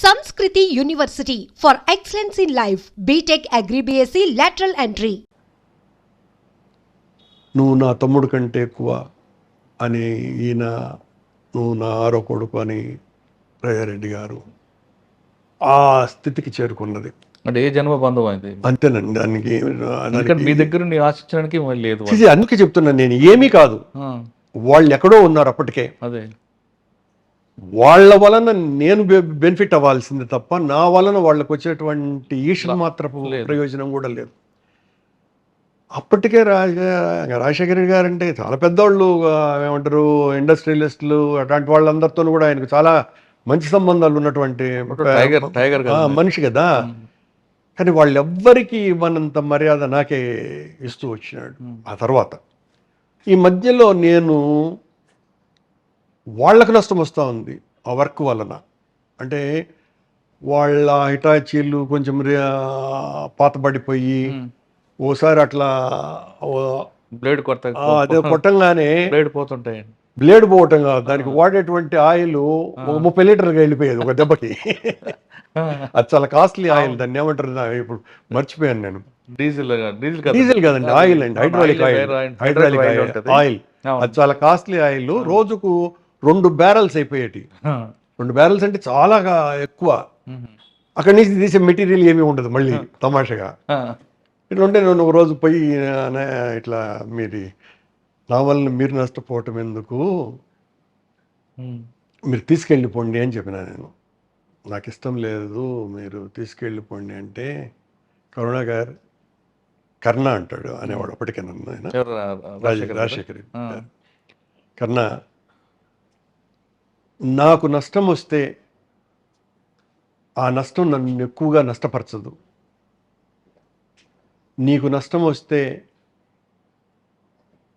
Sanskriti University for excellence in life. BTech Agri BSc lateral entry. నువ్వు నా తమ్ముడు కంటే ఎక్కువ అని ఈయన, నువ్వు నా ఆరో కొడుకు అని రాజారెడ్డి గారు ఆ స్థితికి చేరుకున్నది. అంటే ఏ జన్మ బంధం అది? అంతేనండి. దానికి ఎందుకంటే మీ దగ్గర నీ ఆశించడానికి లేదు. అందుకే చెప్తున్నాను, నేను ఏమీ కాదు, వాళ్ళు ఎక్కడో ఉన్నారు అప్పటికే. అదే వాళ్ళ వలన నేను బెనిఫిట్ అవ్వాల్సింది తప్ప నా వలన వాళ్ళకు వచ్చేటువంటి ఈశ్వర మాత్రపు ప్రయోజనం కూడా లేదు. అప్పటికే రాజశేఖర రెడ్డి గారు అంటే చాలా పెద్దవాళ్ళు, ఏమంటారు, ఇండస్ట్రియలిస్టులు, అట్లాంటి వాళ్ళందరితో కూడా ఆయనకు చాలా మంచి సంబంధాలు ఉన్నటువంటి మనిషి కదా. కానీ వాళ్ళెవ్వరికీ ఇవ్వనంత మర్యాద నాకే ఇస్తూ వచ్చినాడు. ఆ తర్వాత ఈ మధ్యలో నేను వాళ్లకు నష్టం వస్తూ ఉంది ఆ వర్క్ వలన. అంటే వాళ్ళ హిటాచీలు కొంచెం పాతబడిపోయి ఓసారి అట్లా బ్లేడ్ అదే కొట్టంగానే బ్లేడ్ పోవటం కాదు, దానికి వాడేటువంటి ఆయిల్ 30 లీటర్గా వెళ్ళిపోయేది ఒక దెబ్బకి. అది చాలా కాస్ట్లీ ఆయిల్, దాన్ని ఏమంటారు ఇప్పుడు మర్చిపోయాను నేను. డీజిల్ కాదండి, ఆయిల్ అండి, హైడ్రాలిక్ ఆయిల్. అది చాలా కాస్ట్లీ ఆయిల్. రోజుకు 2 బ్యారల్స్ అయిపోయేటి. 2 బ్యారల్స్ అంటే చాలా ఎక్కువ. అక్కడి నుంచి తీసే మెటీరియల్ ఏమీ ఉండదు మళ్ళీ తమాషగా. ఇట్లా ఉంటే నేను ఒక రోజు పోయి, ఇట్లా నా వల్ల మీరు నష్టపోవటం ఎందుకు, మీరు తీసుకెళ్ళిపోండి అని చెప్పిన. నేను నాకు ఇష్టం లేదు, మీరు తీసుకెళ్ళిపోండి అంటే కర్ణ అంటాడు అనేవాడు అప్పటికే నన్ను, ఆయన రాజశేఖర్ కర్ణ, నాకు నష్టం వస్తే ఆ నష్టం నన్ను ఎక్కువగా నష్టపరచదు, నీకు నష్టం వస్తే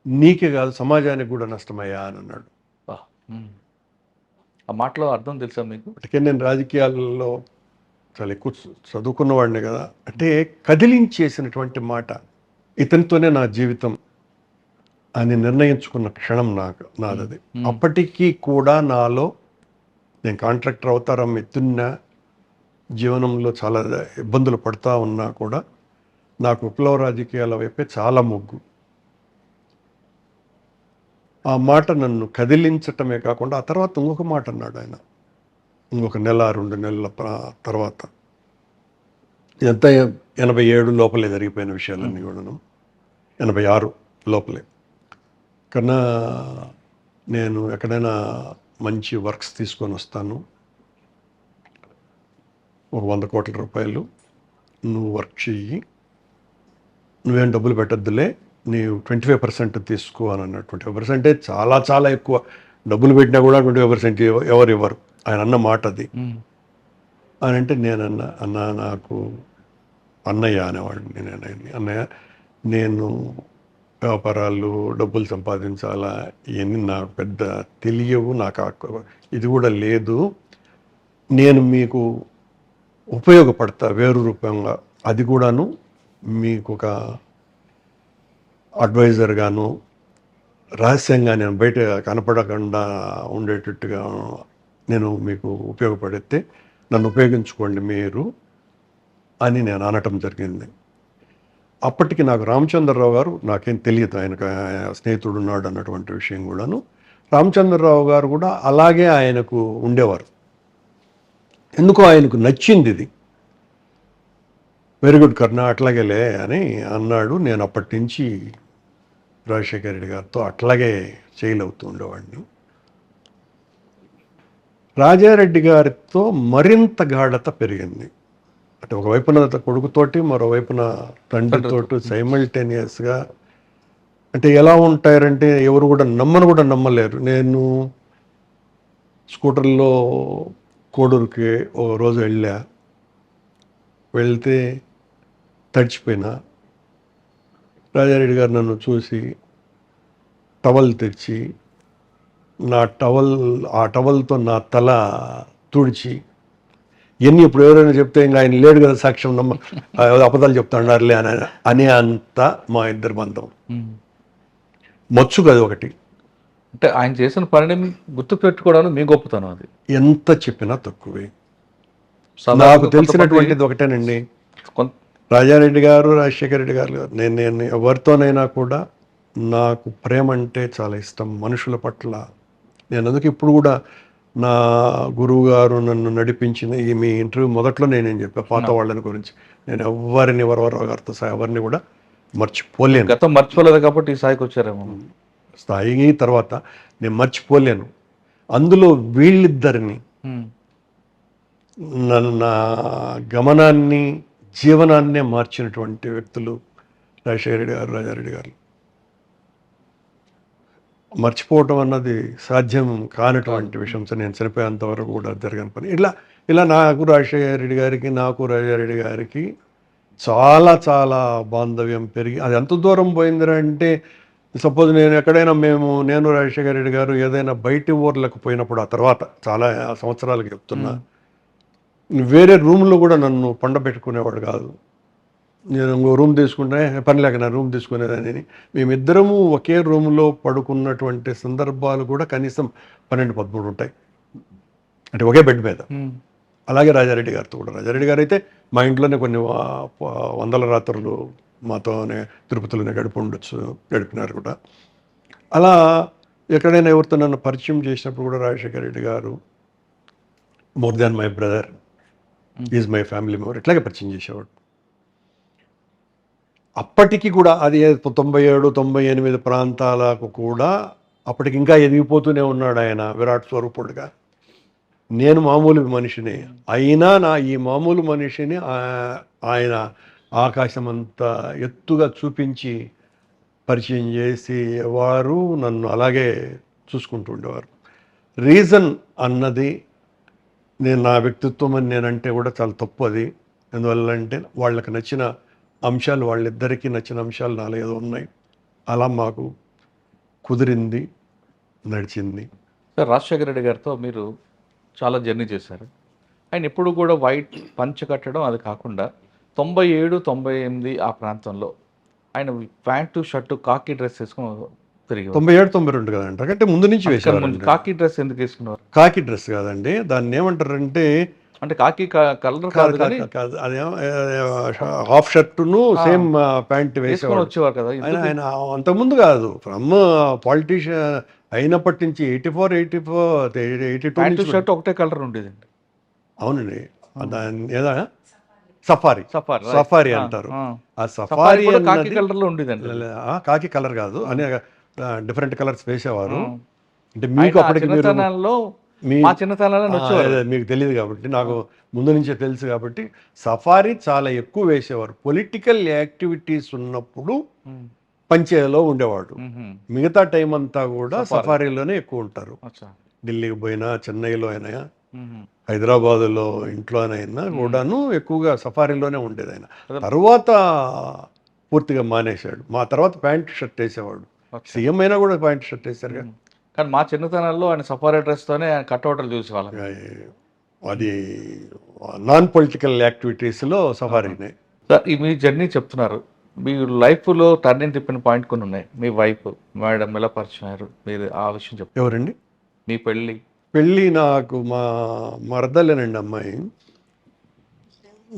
నీకే కాదు సమాజానికి కూడా నష్టమయ్యా అని అన్నాడు. ఆ మాటలో అర్థం తెలుసా మీకు? అందుకే నేను రాజకీయాల్లో చాలా ఎక్కువ చదువుకున్నవాడిని కదా. అంటే కదిలించేసినటువంటి మాట, ఇతనితోనే నా జీవితం అని నిర్ణయించుకున్న క్షణం నాదది. అప్పటికీ కూడా నాలో, నేను కాంట్రాక్టర్ అవతారం ఎత్తున్నా, జీవనంలో చాలా ఇబ్బందులు పడుతూ ఉన్నా కూడా నాకు విప్లవ రాజకీయాల వైపే చాలా మొగ్గు. ఆ మాట నన్ను కదిలించటమే కాకుండా ఆ తర్వాత ఇంకొక మాట అన్నాడు ఆయన, ఇంకొక 1-2 నెలల తర్వాత. ఇదంతా 87 లోపలే జరిగిపోయిన విషయాలన్నీ కూడాను, 86 లోపలే. కన్నా నేను ఎక్కడైనా మంచి వర్క్స్ తీసుకొని వస్తాను, ఒక 100 కోట్ల రూపాయలు, నువ్వు వర్క్ చెయ్యి, నువ్వేం డబ్బులు పెట్టద్దులే, నీవు 25% తీసుకో అని అన్నాడు. 25% చాలా చాలా ఎక్కువ. డబ్బులు పెట్టినా కూడా 25% ఎవరు ఇవ్వరు. ఆయన అన్న మాట అది. అని అంటే నేనన్నా నాకు అన్నయ్య అనేవాడిని. అన్నయ్య, నేను వ్యాపారాలు, డబ్బులు సంపాదించాలా, ఇవన్నీ నాకు పెద్ద తెలియవు, నాకు ఇది కూడా లేదు. నేను మీకు ఉపయోగపడతా వేరు రూపంగా, అది కూడాను మీకు ఒక అడ్వైజర్గాను, రహస్యంగా నేను బయట కనపడకుండా ఉండేటట్టుగా నేను మీకు ఉపయోగపడితే నన్ను ఉపయోగించుకోండి మీరు అని నేను అనటం జరిగింది. అప్పటికి నాకు రామచంద్రరావు గారు, నాకేం తెలియదు ఆయనకు స్నేహితుడు ఉన్నాడు అన్నటువంటి విషయం కూడాను. రామచంద్రరావు గారు కూడా అలాగే ఆయనకు ఉండేవారు. ఎందుకో ఆయనకు నచ్చింది ఇది. వెరీ గుడ్ కర్ణ, అట్లాగేలే అని అన్నాడు. నేను అప్పటి నుంచి రాజశేఖర రెడ్డి గారితో అట్లాగే చేయలవుతూ ఉండేవాడిని. రాజారెడ్డి గారితో మరింత గాఢత పెరిగింది. అంటే ఒకవైపున కొడుకుతోటి, మరోవైపున తండ్రితోటి సైమల్టేనియస్గా. అంటే ఎలా ఉంటారంటే ఎవరు కూడా నమ్మలేరు. నేను స్కూటర్లో కోడూరుకి ఒక రోజు వెళ్తే తడిచిపోయినా, రాజారెడ్డి గారు నన్ను చూసి టవల్ తెచ్చి ఆ టవల్తో నా తల తుడిచి, ఎన్ని ఇప్పుడు ఎవరైనా చెప్తే ఇంకా ఆయన లేడు కదా సాక్ష్యం, అబద్ధాలు చెప్తాడారులే అనే అంత మా ఇద్దరి బంధం. మచ్చు కదా ఒకటి. అంటే ఆయన చేసిన పనిని గుర్తు పెట్టుకోవడానికి మీ గొప్పతనం అది. ఎంత చెప్పినా తక్కువే. నాకు తెలిసినటువంటిది ఒకటేనండి, రాజారెడ్డి గారు, రాజశేఖర రెడ్డి గారు, నేను ఎవరితోనైనా కూడా నాకు ప్రేమ అంటే చాలా ఇష్టం మనుషుల పట్ల. నేను అందుకు ఇప్పుడు కూడా నా గురువు గారు నన్ను నడిపించిన మీ ఇంటర్వ్యూ మొదట్లో నేనేం చెప్పాను పాత వాళ్ళని గురించి, నేను ఎవరిని వరవరావు గారితో సహా ఎవరిని కూడా మర్చిపోలేను. గతం మర్చిపోలేదు కాబట్టి ఈ స్థాయికి వచ్చారేమో. స్థాయి తర్వాత నేను మర్చిపోలేను. అందులో వీళ్ళిద్దరిని నా గమనాన్ని జీవనాన్నే మార్చినటువంటి వ్యక్తులు రాజశేఖర రెడ్డి గారు, రాజారెడ్డి గారు. మర్చిపోవటం అన్నది సాధ్యం కానటువంటి విషయం. నేను చనిపోయేంత వరకు కూడా జరగని పని. ఇలా నాకు రాజశేఖర రెడ్డి గారికి, నాకు రాజారెడ్డి గారికి చాలా చాలా బాంధవ్యం పెరిగి అది ఎంత దూరం పోయిందంటే, సపోజ్ నేను రాజశేఖర రెడ్డి గారు ఏదైనా బయటి ఊర్లకు పోయినప్పుడు, ఆ తర్వాత చాలా సంవత్సరాలకు చెప్తున్నా, వేరే రూమ్లో కూడా నన్ను పండబెట్టుకునేవాడు కాదు. నేను ఇంకో రూమ్ తీసుకుంటే పని లేక నా రూమ్ తీసుకునేదాన్ని. మేమిద్దరము ఒకే రూమ్లో పడుకున్నటువంటి సందర్భాలు కూడా కనీసం 12-13 ఉంటాయి, అంటే ఒకే బెడ్ మీద. అలాగే రాజారెడ్డి గారితో కూడా. రాజారెడ్డి గారు అయితే మా ఇంట్లోనే కొన్ని వందల రాత్రులు మాతోనే తిరుపతిలోనే గడిపినారు కూడా. అలా ఎక్కడైనా ఎవరితో నన్ను పరిచయం చేసినప్పుడు కూడా రాజశేఖర రెడ్డి గారు more than my brother, is my family member, ఇట్లాగే పరిచయం చేసేవాడు. అప్పటికి కూడా అది 97-98 ప్రాంతాలకు కూడా అప్పటికి ఇంకా ఎదిగిపోతూనే ఉన్నాడు ఆయన, విరాట్ స్వరూపుడుగా. నేను మామూలు మనిషిని అయినా ఈ మామూలు మనిషిని ఆయన ఆకాశం అంత ఎత్తుగా చూపించి పరిచయం చేసేవారు, నన్ను అలాగే చూసుకుంటూ ఉండేవారు. రీజన్ అన్నది నా వ్యక్తిత్వం అని నేనంటే కూడా చాలా తప్పు అది. ఎందువల్లంటే వాళ్ళకి నచ్చిన అంశాలు, వాళ్ళిద్దరికీ నచ్చిన అంశాలు 4-5 ఉన్నాయి. అలా మాకు కుదిరింది, నడిచింది. సార్, రాజశేఖర రెడ్డి గారితో మీరు చాలా జర్నీ చేశారు. ఆయన ఎప్పుడు కూడా వైట్ పంచ కట్టడం అది కాకుండా 97-98 ఆ ప్రాంతంలో ఆయన ప్యాంటు షర్టు కాకి డ్రెస్ వేసుకుని తిరిగి 97-92 కదండి, అంటే ముందు నుంచి వేసారు. కాకి డ్రెస్ ఎందుకు వేసుకున్నారు? కాకి డ్రెస్ కాదండి, దాన్ని ఏమంటారంటే, అంటే కాకి కలర్ కాదు, అదేమో హాఫ్ షర్టును సేమ్ ప్యాంట్ వేసేవారు వచ్చేవారు కదా ఆయన. అంతకుముందు కాదు, ఫ్రమ్ పాలిటీషియన్ అయినప్పటి నుంచి 82 షర్ట్ ఒకటే కలర్ ఉండేదండి. అవునండి, దాన్ని ఏదా సఫారీ అంటారు. ఆ సఫారీ కాకి కలర్ లో ఉండేదండి. కాకి కలర్ కాదు అని డిఫరెంట్ కలర్స్ వేసేవారు. అంటే మీకు అప్పటికి మీకు తెలియదు కాబట్టి, నాకు ముందు నుంచే తెలుసు కాబట్టి సఫారీ చాలా ఎక్కువ వేసేవారు. పొలిటికల్ యాక్టివిటీస్ ఉన్నప్పుడు పంచేలో ఉండేవాడు, మిగతా టైం అంతా కూడా సఫారీలోనే ఎక్కువ ఉంటారు. ఢిల్లీకి పోయినా, చెన్నైలో అయినా, హైదరాబాదులో ఇంట్లోనైనా కూడాను ఎక్కువగా సఫారీలోనే ఉండేది ఆయన. తర్వాత పూర్తిగా మానేశాడు. మా తర్వాత ప్యాంట్ షర్ట్ వేసేవాడు. సీఎం అయినా కూడా ప్యాంట్ షర్ట్ వేశారు. కానీ మా చిన్నతనంలో ఆయన సఫారీ డ్రెస్తోనే ఆయన కట్అవుట్లు చూసేవాళ్ళం. అది నాన్ పొలిటికల్ యాక్టివిటీస్లో సఫారీనే. సార్, మీ జర్నీ చెప్తున్నారు, మీ లైఫ్లో టర్నింగ్ తిప్పిన పాయింట్ కొన్ని ఉన్నాయి. మీ వైఫ్ మేడం ఎలా పరిచయం అయ్యారు, మీరు ఆ విషయం చెప్పారు. ఎవరండి? మీ పెళ్ళి నాకు మా మరదలేనండి, అమ్మాయి.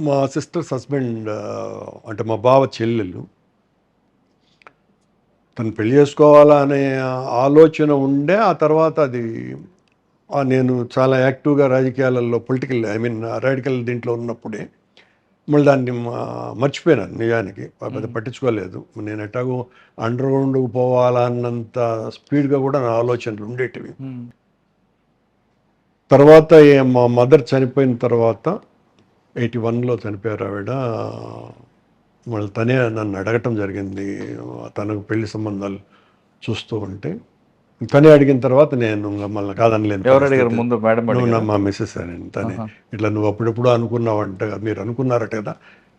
మా సిస్టర్స్ హస్బెండ్, అంటే మా బావ చెల్లెలు. తను పెళ్లి చేసుకోవాలా అనే ఆలోచన ఉండే. ఆ తర్వాత అది నేను చాలా యాక్టివ్గా రాజకీయాలలో రాడికల్ దీంట్లో ఉన్నప్పుడే మళ్ళీ దాన్ని మర్చిపోయినాను. నిజానికి అది పట్టించుకోలేదు. నేను ఎట్లాగో అండర్ గ్రౌండ్కి పోవాలన్నంత స్పీడ్గా కూడా నా ఆలోచనలు ఉండేటివి. తర్వాత మా మదర్ చనిపోయిన తర్వాత 81లో చనిపోయారు ఆవిడ. మళ్ళీ తనే నన్ను అడగటం జరిగింది, తనకు పెళ్లి సంబంధాలు చూస్తూ ఉంటే. తనే అడిగిన తర్వాత నేను మళ్ళీ కాదనలేను. మా మిస్సెస్ అని. తనే ఇట్లా నువ్వు అప్పుడెప్పుడు అనుకున్నావంట, మీరు అనుకున్నారట కదా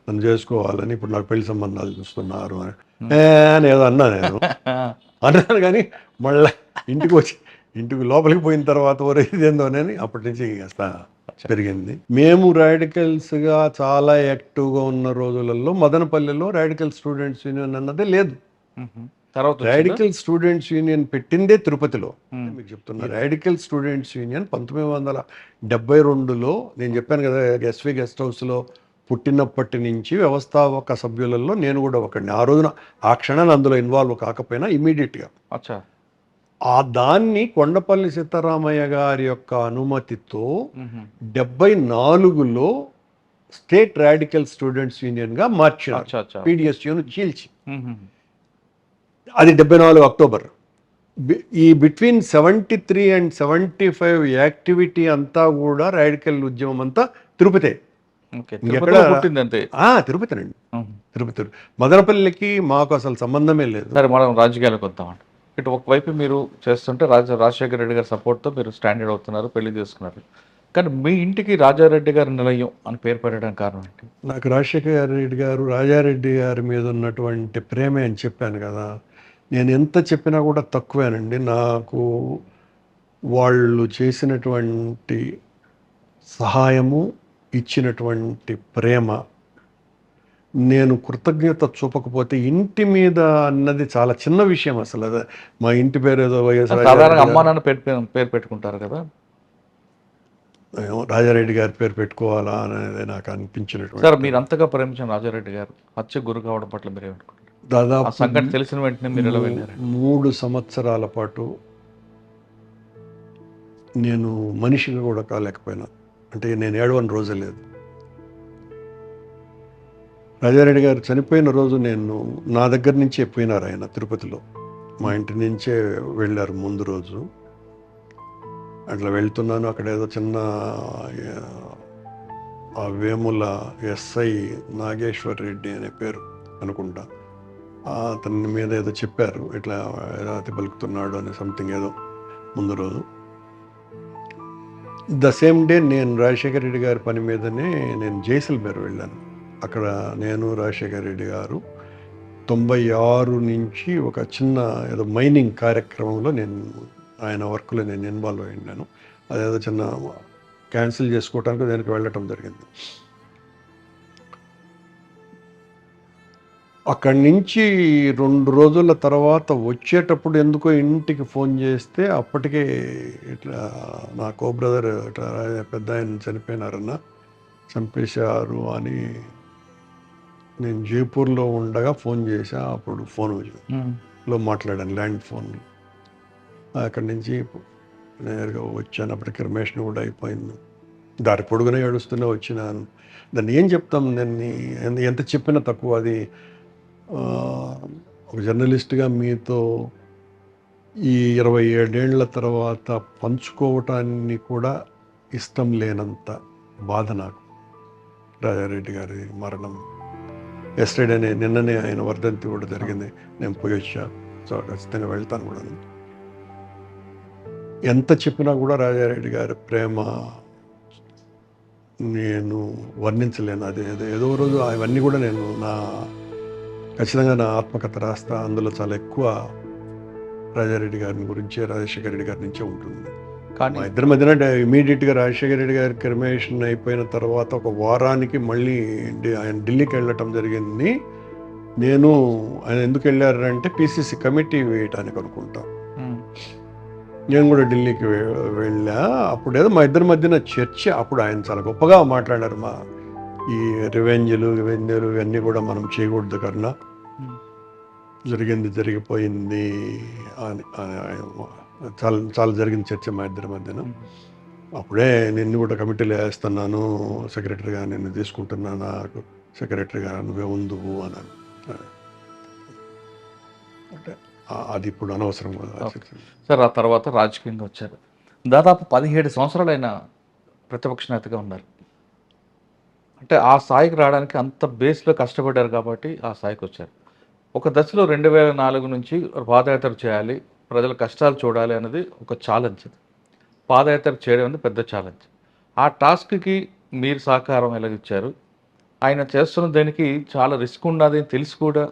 నన్ను చేసుకోవాలని, ఇప్పుడు నాకు పెళ్లి సంబంధాలు చూస్తున్నారు అని ఏదో అన్నా. నేను అన్నాను కానీ మళ్ళీ ఇంటికి లోపలికి పోయిన తర్వాత ఇదేందోనని అప్పటి నుంచి కాస్త పెరిగింది. మేము రాడికల్స్గా చాలా యాక్టివ్గా ఉన్న రోజులలో మదనపల్లిలో రాడికల్ స్టూడెంట్స్ యూనియన్ అన్నదే లేదు. తర్వాత వచ్చిందా? రాడికల్ స్టూడెంట్స్ యూనియన్ పెట్టిందే తిరుపతిలో. మీకు చెప్తున్నా, రాడికల్ స్టూడెంట్స్ యూనియన్ 1972లో నేను చెప్పాను కదా, ఎస్వి గెస్ట్ హౌస్లో పుట్టినప్పటి నుంచి వ్యవస్థాపక సభ్యులలో నేను కూడా ఒకడిని. ఆ రోజున ఆ క్షణాన్ని అందులో ఇన్వాల్వ్ కాకపోయినా ఇమీడియట్గా అచ్చా. దాన్ని కొండపల్లి సీతారామయ్య గారి యొక్క అనుమతితో మ్మ్. 74లో స్టేట్ రాడికల్ స్టూడెంట్స్ యూనియన్గా మార్చారు. అచ్చా అచ్చా. పీడిఎస్యూను చీల్చి. మ్మ్. అది 74 అక్టోబర్. ఈ బిట్వీన్ 73 అండ్ 75 యాక్టివిటీ అంతా కూడా రాడికల్ ఉద్యమం అంతా తిరుపతే. ఓకే, ఇంకెక్కడ తిరుపతిలో పుట్టింది అంతే. తిరుపతినండి. మ్మ్. తిరుపతి. మదనపల్లికి మాకు అసలు సంబంధమే లేదు. సరే, మనం రాజకీయాలకు వద్దామండి. ఇటు ఒకవైపు మీరు చేస్తుంటే రాజశేఖర రెడ్డి గారి సపోర్ట్తో మీరు స్టాండర్డ్ అవుతున్నారు, పెళ్లి చేసుకున్నారు. కానీ మీ ఇంటికి రాజారెడ్డి గారి నిలయం అని పేరు పెట్టడానికి కారణం ఏంటి? నాకు రాజశేఖర రెడ్డి గారు, రాజారెడ్డి గారి మీద ఉన్నటువంటి ప్రేమే అని చెప్పాను కదా. నేను ఎంత చెప్పినా కూడా తక్కువేనండి. నాకు వాళ్ళు చేసినటువంటి సహాయము, ఇచ్చినటువంటి ప్రేమ, నేను కృతజ్ఞత చూపకపోతే ఇంటి మీద అన్నది చాలా చిన్న విషయం. అసలు అది మా ఇంటి పేరు ఏదో సాధారణంగా అమ్మా నాన్న పేరు పెట్టుకుంటారు కదా. రాజారెడ్డి గారి పేరు పెట్టుకోవాలా అనేది నాకు అనిపించినటువంటి. సార్, మీరు అంతగా ప్రేమించిన రాజారెడ్డి గారు హత్య గురి కావడం పట్ల మీరు ఏమనుకుంటారు? ఆ దాదాపు సంఘటన తెలిసిన వెంటనే మీరు ఎలా వెళ్ళారు? 3 సంవత్సరాల పాటు నేను మనిషిగా కూడా కాలేకపోయినా. అంటే నేను ఏడవని రోజే లేదు. రాజారెడ్డి గారు చనిపోయిన రోజు నా దగ్గర నుంచే పోయినారు ఆయన తిరుపతిలో. మా ఇంటి నుంచే వెళ్ళారు ముందు రోజు. అట్లా వెళ్తున్నాను, అక్కడ ఏదో చిన్న ఆ వేముల ఎస్ఐ నాగేశ్వర్ రెడ్డి అనే పేరు అనుకుంటా, అతని మీద ఏదో చెప్పారు, ఇట్లా రాతి పలుకుతున్నాడు అని సంథింగ్ ఏదో ముందు రోజు. ద సేమ్ డే నేను రాజశేఖర రెడ్డి గారి పని మీదనే నేను జైసల్మేర్ వెళ్ళాను. అక్కడ నేను రాజశేఖర రెడ్డి గారు 96 నుంచి ఒక చిన్న ఏదో మైనింగ్ కార్యక్రమంలో ఆయన వర్క్లో నేను ఇన్వాల్వ్ అయ్యాను. అదేదో చిన్న క్యాన్సిల్ చేసుకోవడానికి దానికి వెళ్ళటం జరిగింది. అక్కడి నుంచి 2 రోజుల తర్వాత వచ్చేటప్పుడు ఎందుకో ఇంటికి ఫోన్ చేస్తే అప్పటికే ఇట్లా నా కో బ్రదర్ ఇట్లా పెద్ద ఆయన చనిపోయినారన్న, చంపేశారు అని. నేను జైపూర్లో ఉండగా ఫోన్ చేశా. అప్పుడు ఫోన్లో మాట్లాడాను, ల్యాండ్ ఫోన్. అక్కడి నుంచి నేరుగా వచ్చాను. అప్పటికి రమేష్ని కూడా అయిపోయింది. దారి పొడుగునే ఏడుస్తూనే వచ్చినాను. దాన్ని ఏం చెప్తాం, నేను ఎంత చెప్పినా తక్కువ. అది ఒక జర్నలిస్ట్గా మీతో ఈ 27 ఏళ్ల తర్వాత పంచుకోవటాన్ని కూడా ఇష్టం లేనంత బాధ నాకు. రాజారెడ్డి గారి మరణం ఎస్టర్డే, నిన్ననే ఆయన వర్ధంతి కూడా జరిగింది. నేను పోయి వచ్చా. సో ఖచ్చితంగా వెళ్తాను కూడా. ఎంత చెప్పినా కూడా రాజారెడ్డి గారి ప్రేమ నేను వర్ణించలేను. అది ఏదో రోజు అవన్నీ కూడా నేను ఖచ్చితంగా నా ఆత్మకథ రాస్తా. అందులో చాలా ఎక్కువ రాజారెడ్డి గారిని గురించే, రాజశేఖర రెడ్డి గారి నుంచే ఉంటుంది. కానీ మా ఇద్దరి మధ్యన ఇమీడియట్గా రాజశేఖర రెడ్డి గారి క్రిమేషన్ అయిపోయిన తర్వాత ఒక వారానికి మళ్ళీ ఆయన ఢిల్లీకి వెళ్ళటం జరిగింది. ఆయన ఎందుకు వెళ్ళారంటే పిసిసి కమిటీ వేయటానికి అనుకుంటా. నేను కూడా ఢిల్లీకి వెళ్ళా. అప్పుడు ఏదో మా ఇద్దరి మధ్యన చర్చ. అప్పుడు ఆయన చాలా గొప్పగా మాట్లాడారు. ఈ రివెంజ్లు ఇవన్నీ కూడా మనం చేయకూడదు కన్నా, జరిగిపోయింది అని చాలా చాలా జరిగింది చర్చ మా ఇద్దరి మధ్యన. అప్పుడే నిన్ను కూడా కమిటీలో వేస్తున్నాను, సెక్రటరీగా నిన్ను తీసుకుంటున్నాను, నాకు సెక్రటరీగా నువ్వే ఉందువు అన్నాను. అంటే అది ఇప్పుడు అనవసరం కదా. సార్, ఆ తర్వాత రాజకీయంగా వచ్చారు. దాదాపు 17 సంవత్సరాలైన ప్రతిపక్ష నేతగా ఉన్నారు. అంటే ఆ స్థాయికి రావడానికి అంత బేస్లో కష్టపడ్డారు కాబట్టి ఆ స్థాయికి వచ్చారు. ఒక దశలో 2004 నుంచి పాదయాత్ర చేయాలి, ప్రజల కష్టాలు చూడాలి అన్నది ఒక ఛాలెంజ్. పాదయాత్ర చేయడం అనేది పెద్ద ఛాలెంజ్. ఆ టాస్క్కి మీరు సహకారం ఎలాగిచ్చారు? ఆయన చేస్తున్న దానికి చాలా రిస్క్ ఉన్నది తెలిసి కూడా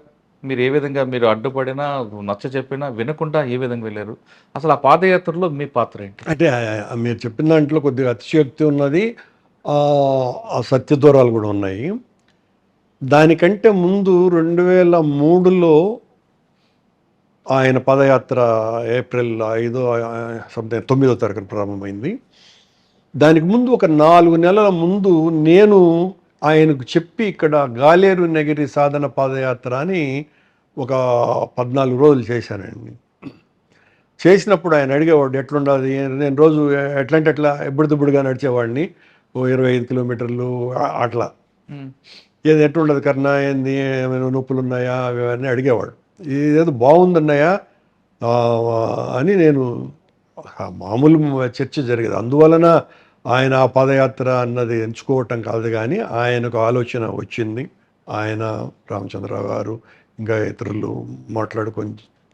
మీరు ఏ విధంగా మీరు అడ్డుపడినా, నచ్చ చెప్పినా వినకుండా ఏ విధంగా వెళ్ళారు? అసలు ఆ పాదయాత్రలో మీ పాత్ర ఏంటి? అంటే మీరు చెప్పిన దాంట్లో కొద్దిగా అతిశయోక్తి ఉన్నది, సత్యదూరాలు కూడా ఉన్నాయి. దానికంటే ముందు 2003లో ఆయన పాదయాత్ర ఏప్రిల్ 5 సంథింగ్ 9వ తారీఖున ప్రారంభమైంది. దానికి ముందు ఒక 4 నెలల ముందు నేను ఆయనకు చెప్పి ఇక్కడ గాలేరు నగిరి సాధన పాదయాత్ర అని ఒక 14 రోజులు చేశానండి. చేసినప్పుడు ఆయన అడిగేవాడు ఎట్లుండాలి. నేను రోజు ఎట్లా ఎబ్బుడుదుబ్బుడుగా నడిచేవాడిని, ఓ 25 కిలోమీటర్లు అట్లా. ఏది ఎట్లుండదు కర్ణ, ఏంది ఏమైనా నొప్పులు ఉన్నాయా అవన్నీ అడిగేవాడు. ఇదేదో బాగుందన్నాయా అని నేను మామూలు చర్చ జరిగేది. అందువలన ఆయన ఆ పాదయాత్ర అన్నది ఎంచుకోవటం కాదు, కానీ ఆయనకు ఆలోచన వచ్చింది. ఆయన రామచంద్రరావు గారు ఇంకా ఇతరులు మాట్లాడుకొని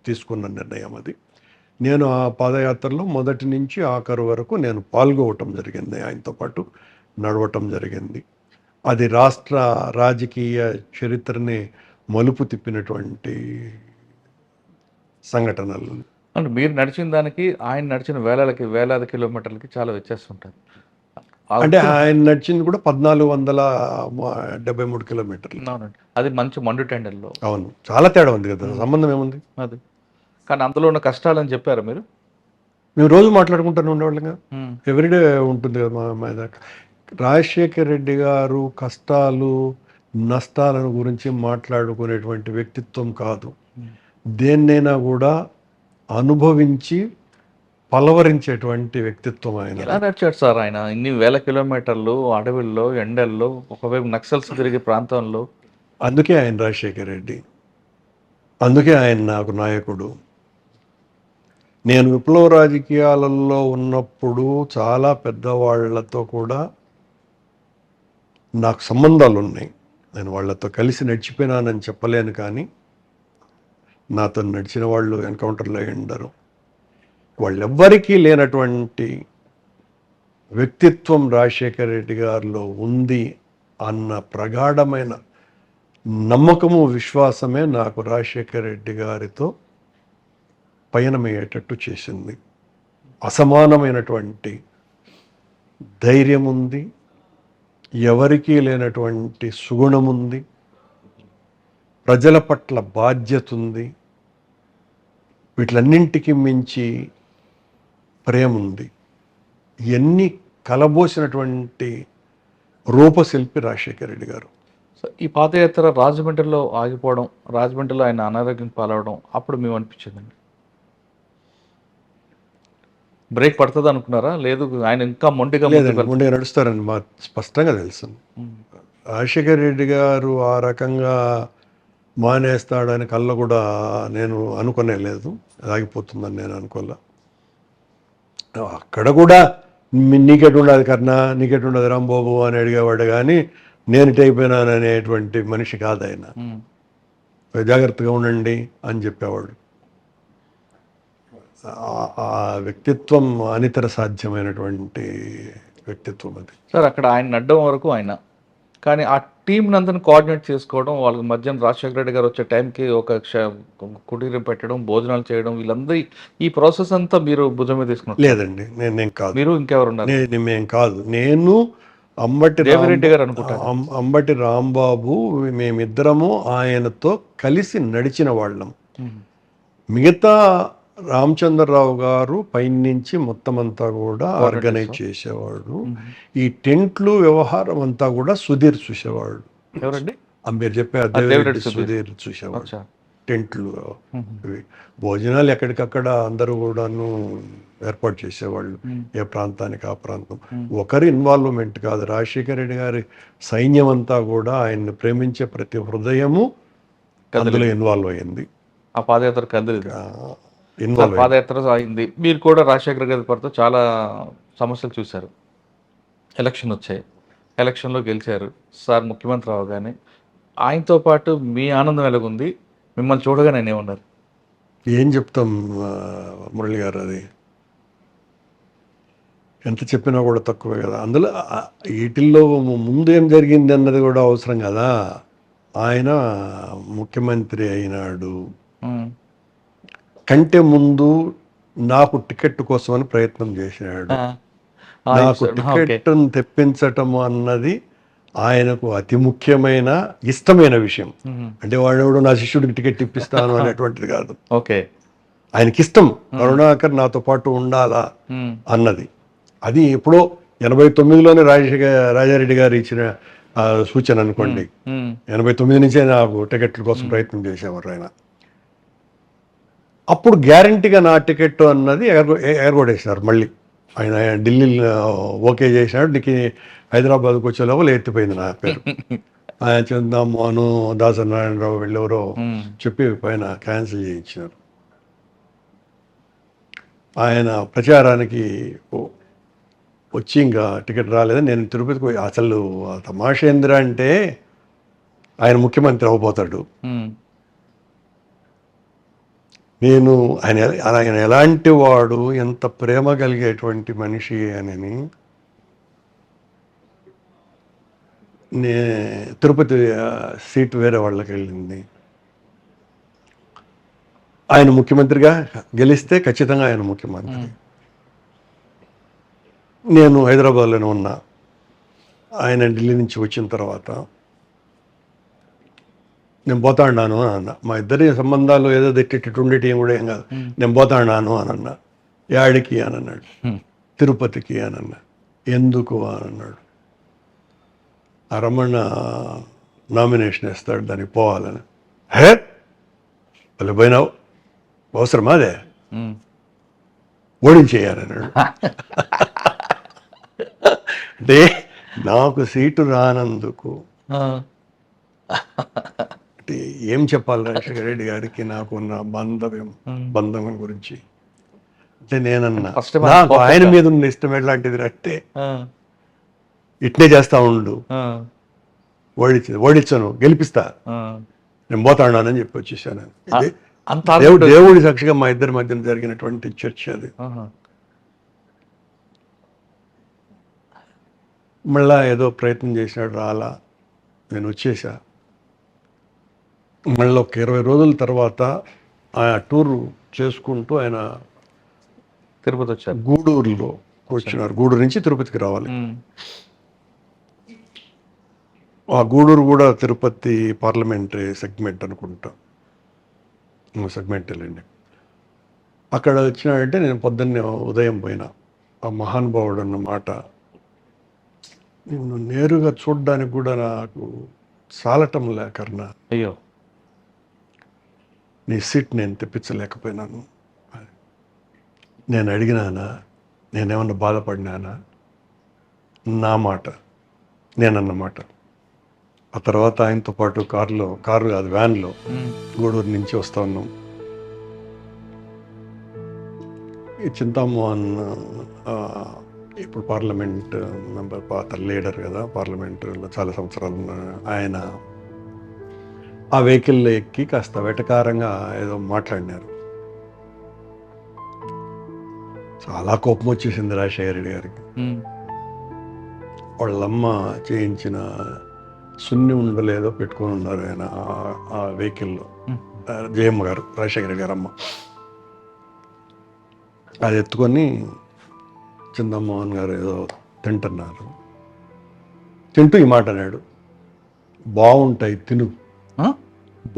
తీసుకున్న నిర్ణయం అది. నేను ఆ పాదయాత్రలో మొదటి నుంచి ఆఖరు వరకు నేను పాల్గొవటం జరిగింది, ఆయనతో పాటు నడవటం జరిగింది. అది రాష్ట్ర రాజకీయ చరిత్రని మలుపు తిప్పినటువంటి సంఘటనలు. అంటే మీరు నడిచిన దానికి ఆయన నడిచిన వేలాది కిలోమీటర్లకి చాలా వ్యత్యాసం ఉంటుంది. అంటే ఆయన నడిచింది కూడా 1473 కిలోమీటర్లు. అవునండి, అది మంచి మండు టెండర్లో. అవును, చాలా తేడా ఉంది కదా, సంబంధం ఏముంది అది. కానీ అందులో ఉన్న కష్టాలని చెప్పారు మీరు. మేము రోజు మాట్లాడుకుంటూనే ఉండేవాళ్ళంగా, ఎవ్రీడే ఉంటుంది కదా మా దాకా. రాజశేఖర్ రెడ్డి గారు కష్టాలు నష్టాలను గురించి మాట్లాడుకునేటువంటి వ్యక్తిత్వం కాదు. దేన్నైనా కూడా అనుభవించి పలవరించేటువంటి వ్యక్తిత్వం ఆయన. ఎలా నడిచాడు సార్ ఆయన ఇన్ని వేల కిలోమీటర్లు అడవుల్లో, ఎండల్లో, ఒకవైపు నక్సల్స్ తిరిగే ప్రాంతంలో? అందుకే ఆయన రాజశేఖర్ రెడ్డి, అందుకే ఆయన నాకు నాయకుడు. నేను విప్లవ రాజకీయాలలో ఉన్నప్పుడు చాలా పెద్దవాళ్లతో కూడా నాకు సంబంధాలు ఉన్నాయి. నేను వాళ్ళతో కలిసి నడిచిపోయినానని చెప్పలేను, కానీ నాతో నడిచిన వాళ్ళు ఎన్కౌంటర్లో ఉండరు. వాళ్ళెవ్వరికీ లేనటువంటి వ్యక్తిత్వం రాజశేఖర రెడ్డి గారిలో ఉంది అన్న ప్రగాఢమైన నమ్మకము, విశ్వాసమే నాకు రాజశేఖర రెడ్డి గారితో పయనమయ్యేటట్టు చేసింది. అసమానమైనటువంటి ధైర్యం ఉంది, ఎవరికీ లేనటువంటి సుగుణం ఉంది, ప్రజల పట్ల బాధ్యత ఉంది, వీటిలన్నింటికి మించి ప్రేమ ఉంది. ఇవన్నీ కలబోసినటువంటి రూపశిల్పి రాజశేఖర రెడ్డి గారు. సో ఈ పాదయాత్ర రాజమండ్రిలో ఆగిపోవడం, రాజమండ్రిలో ఆయన అనారోగ్యం పాలవడం, అప్పుడు మేము అనిపించిందండి బ్రేక్ పడుతుంది అనుకున్నారా? లేదు, ఆయన ఇంకా మొండిగా నడుస్తారని మా స్పష్టంగా తెలుసు. రాజశేఖర రెడ్డి గారు ఆ రకంగా మానేస్తాడని కళ్ళ కూడా నేను అనుకునే లేదు, ఆగిపోతుందని నేను అనుకోలే. అక్కడ కూడా నీకెటుండదు కర్ణ, నీకెటుండదు రాంబాబు అని అడిగేవాడు, కానీ నేను అయిపోయినాను అనేటువంటి మనిషి కాదు ఆయన. జాగ్రత్తగా ఉండండి అని చెప్పేవాడు. ఆ వ్యక్తిత్వం అనితర సాధ్యమైనటువంటి వ్యక్తిత్వం అది. సార్ అక్కడ ఆయన నడ్డం వరకు ఆయన, కానీ ఆ టీంని అందరిని కోఆర్డినేట్ చేసుకోవడం, వాళ్ళ మధ్యన రాజశేఖర రెడ్డి గారు వచ్చే టైంకి ఒక కుటీరం పెట్టడం, భోజనాలు చేయడం, వీళ్ళందరి ఈ ప్రాసెస్ అంతా మీరు భుజం మీద తీసుకున్నారు? లేదండి, నేను కాదు. మీరు ఇంకెవరున్నారు? మేము కాదు, నేను దేవిరెడ్డి గారు అనుకుంటా, అంబటి రాంబాబు, మేమిద్దరము ఆయనతో కలిసి నడిచిన వాళ్ళం. మిగతా రామచంద్రరావు గారు పైనుంచి మొత్తం అంతా కూడా ఆర్గనైజ్ చేసేవాడు. ఈ టెంట్లు వ్యవహారం అంతా కూడా సుధీర్ చూసేవాడు. ఎవరండి? మీరు చెప్పారు, సుధీర్ చూసేవాడు. టెంట్లు, భోజనాలు ఎక్కడికక్కడ అందరూ కూడాను ఏర్పాటు చేసేవాళ్ళు, ఏ ప్రాంతానికి ఆ ప్రాంతం. ఒకరి ఇన్వాల్వ్మెంట్ కాదు, రాజశేఖర రెడ్డి గారి సైన్యం అంతా కూడా ఆయన్ని ప్రేమించే ప్రతి హృదయము అందులో ఇన్వాల్వ్ అయ్యింది. ఆ పాదయాత్ర పాదయాత్ర అయింది. మీరు కూడా రాజశేఖర గారి పడితో చాలా సమస్యలు చూశారు. ఎలక్షన్ వచ్చాయి, ఎలక్షన్లో గెలిచారు సార్ ముఖ్యమంత్రి అవగానే. ఆయనతో పాటు మీ ఆనందం ఎలాగుంది? మిమ్మల్ని చూడగానే ఆయన ఏమన్నారు? ఏం చెప్తాం మురళి గారు, అది ఎంత చెప్పినా కూడా తక్కువే కదా. అందులో వీటిల్లో ముందు ఏం జరిగింది అన్నది కూడా అవసరం కదా. ఆయన ముఖ్యమంత్రి అయినాడు కంటే ముందు నాకు టికెట్ కోసమని ప్రయత్నం చేసినాడు. నాకు టికెట్ను తెప్పించటం అన్నది ఆయనకు అతి ముఖ్యమైన ఇష్టమైన విషయం. అంటే వాడెవడు నా శిష్యుడికి టికెట్ ఇప్పిస్తాను అనేటువంటిది కాదు. ఓకే, ఆయనకి ఇష్టం కరుణాకర్ నాతో పాటు ఉండాలా అన్నది. అది ఎప్పుడో 89లోనే రాజారెడ్డి గారు ఇచ్చిన సూచన అనుకోండి. 89 నుంచే నాకు టికెట్ల కోసం ప్రయత్నం చేసేవారు ఆయన. అప్పుడు గ్యారంటీగా నా టికెట్ అన్నది ఎగరగొట్టేసినారు మళ్ళీ. ఆయన ఢిల్లీలో ఓకే చేసినాడు. నీకు హైదరాబాద్కి వచ్చే లోపల ఎత్తిపోయింది నా పేరు. ఆయన చందామోహను దాసనారాయణరావు వెళ్ళెవరో చెప్పి పైన క్యాన్సిల్ చేయించినారు. ఆయన ప్రచారానికి వచ్చి ఇంకా టికెట్ రాలేదని నేను తిరుపతికి పోయి, అసలు తమాషేంద్ర అంటే ఆయన ముఖ్యమంత్రి అవ్వబోతాడు. నేను ఆయన ఎలాంటి వాడు, ఎంత ప్రేమ కలిగేటువంటి మనిషి అని తిరుపతి సీటు వేరే వాళ్ళకి వెళ్ళింది. ఆయన ముఖ్యమంత్రిగా గెలిస్తే ఖచ్చితంగా ఆయన ముఖ్యమంత్రి. నేను హైదరాబాద్లోనే ఉన్నా. ఆయన ఢిల్లీ నుంచి వచ్చిన తర్వాత నేను పోతాడాను అని అన్నా. మా ఇద్దరి సంబంధాలు ఏదో తిట్టేటట్టు ఉండేటి ఏం కూడా ఏం కాదు. నేను పోతాడాను అని అన్నా. యాడికి అని అన్నాడు. తిరుపతికి అని అన్నా. ఎందుకు అని అన్నాడు. ఆ రమణ నామినేషన్ వేస్తాడు, దానికి పోవాలని. హే వాళ్ళు పోయినావు, అవసరమా అదే, ఓడించేయాలన్నాడు. అంటే నాకు సీటు రానందుకు అంటే ఏం చెప్పాలి రాజశేఖర రెడ్డి గారికి నాకున్న బంధం గురించి. అంటే నేనన్నా, నాకు ఆయన మీద ఉన్న ఇష్టం ఎట్లాంటిది అంటే ఇట్నే చేస్తా ఉండు, ఓడించను, గెలిపిస్తా, నేను పోతాడానని చెప్పి వచ్చేసాను. దేవుడి సాక్షిగా మా ఇద్దరి మధ్యన జరిగినటువంటి చర్చ అది. మళ్ళా ఏదో ప్రయత్నం చేసినాడు, రాలా, నేను వచ్చేసా. మళ్ళీ ఒక 20 రోజుల తర్వాత ఆయన టూర్ చేసుకుంటూ ఆయన తిరుపతి వచ్చారు. గూడూరులో కూర్చున్నారు. గూడూరు నుంచి తిరుపతికి రావాలి. ఆ గూడూరు కూడా తిరుపతి పార్లమెంటరీ సెగ్మెంట్ అనుకుంటా, సెగ్మెంట్ వెళ్ళండి. అక్కడ వచ్చినాడంటే నేను పొద్దున్నే ఉదయం పోయినా. ఆ మహానుభావుడు అన్న మాట, నిన్ను నేరుగా చూడడానికి కూడా నాకు చాలటం లేకన్నా, అయ్యో నీ సీట్ నేను తెప్పించలేకపోయినాను. నేను అడిగినానా, నేనేమన్నా బాధపడినానా? నా మాట, నేనన్నమాట. ఆ తర్వాత ఆయనతో పాటు కారు కాదు వ్యాన్లో గూడూరు నుంచి వస్తూ ఉన్నాం. ఈ చింతామోహన్ ఇప్పుడు పార్లమెంట్ మెంబర్, పాత లీడర్ కదా, పార్లమెంట్లో చాలా సంవత్సరాలు ఉన్న ఆయన ఆ వెహికల్లో ఎక్కి కాస్త వెటకారంగా ఏదో మాట్లాడినారు. చాలా కోపం వచ్చేసింది రాజశేఖర రెడ్డి గారికి. వాళ్ళమ్మ చేయించిన సున్ని ఉండలేదో పెట్టుకొని ఉన్నారు ఆయన ఆ వెహికల్లో, జయమ్మ గారు, రాజశేఖర రెడ్డి గారు అమ్మ. అది ఎత్తుకొని చంద్రమోహన్ గారు ఏదో తింటున్నారు. తింటూ ఈ మాట అన్నాడు, బాగుంటాయి తిను,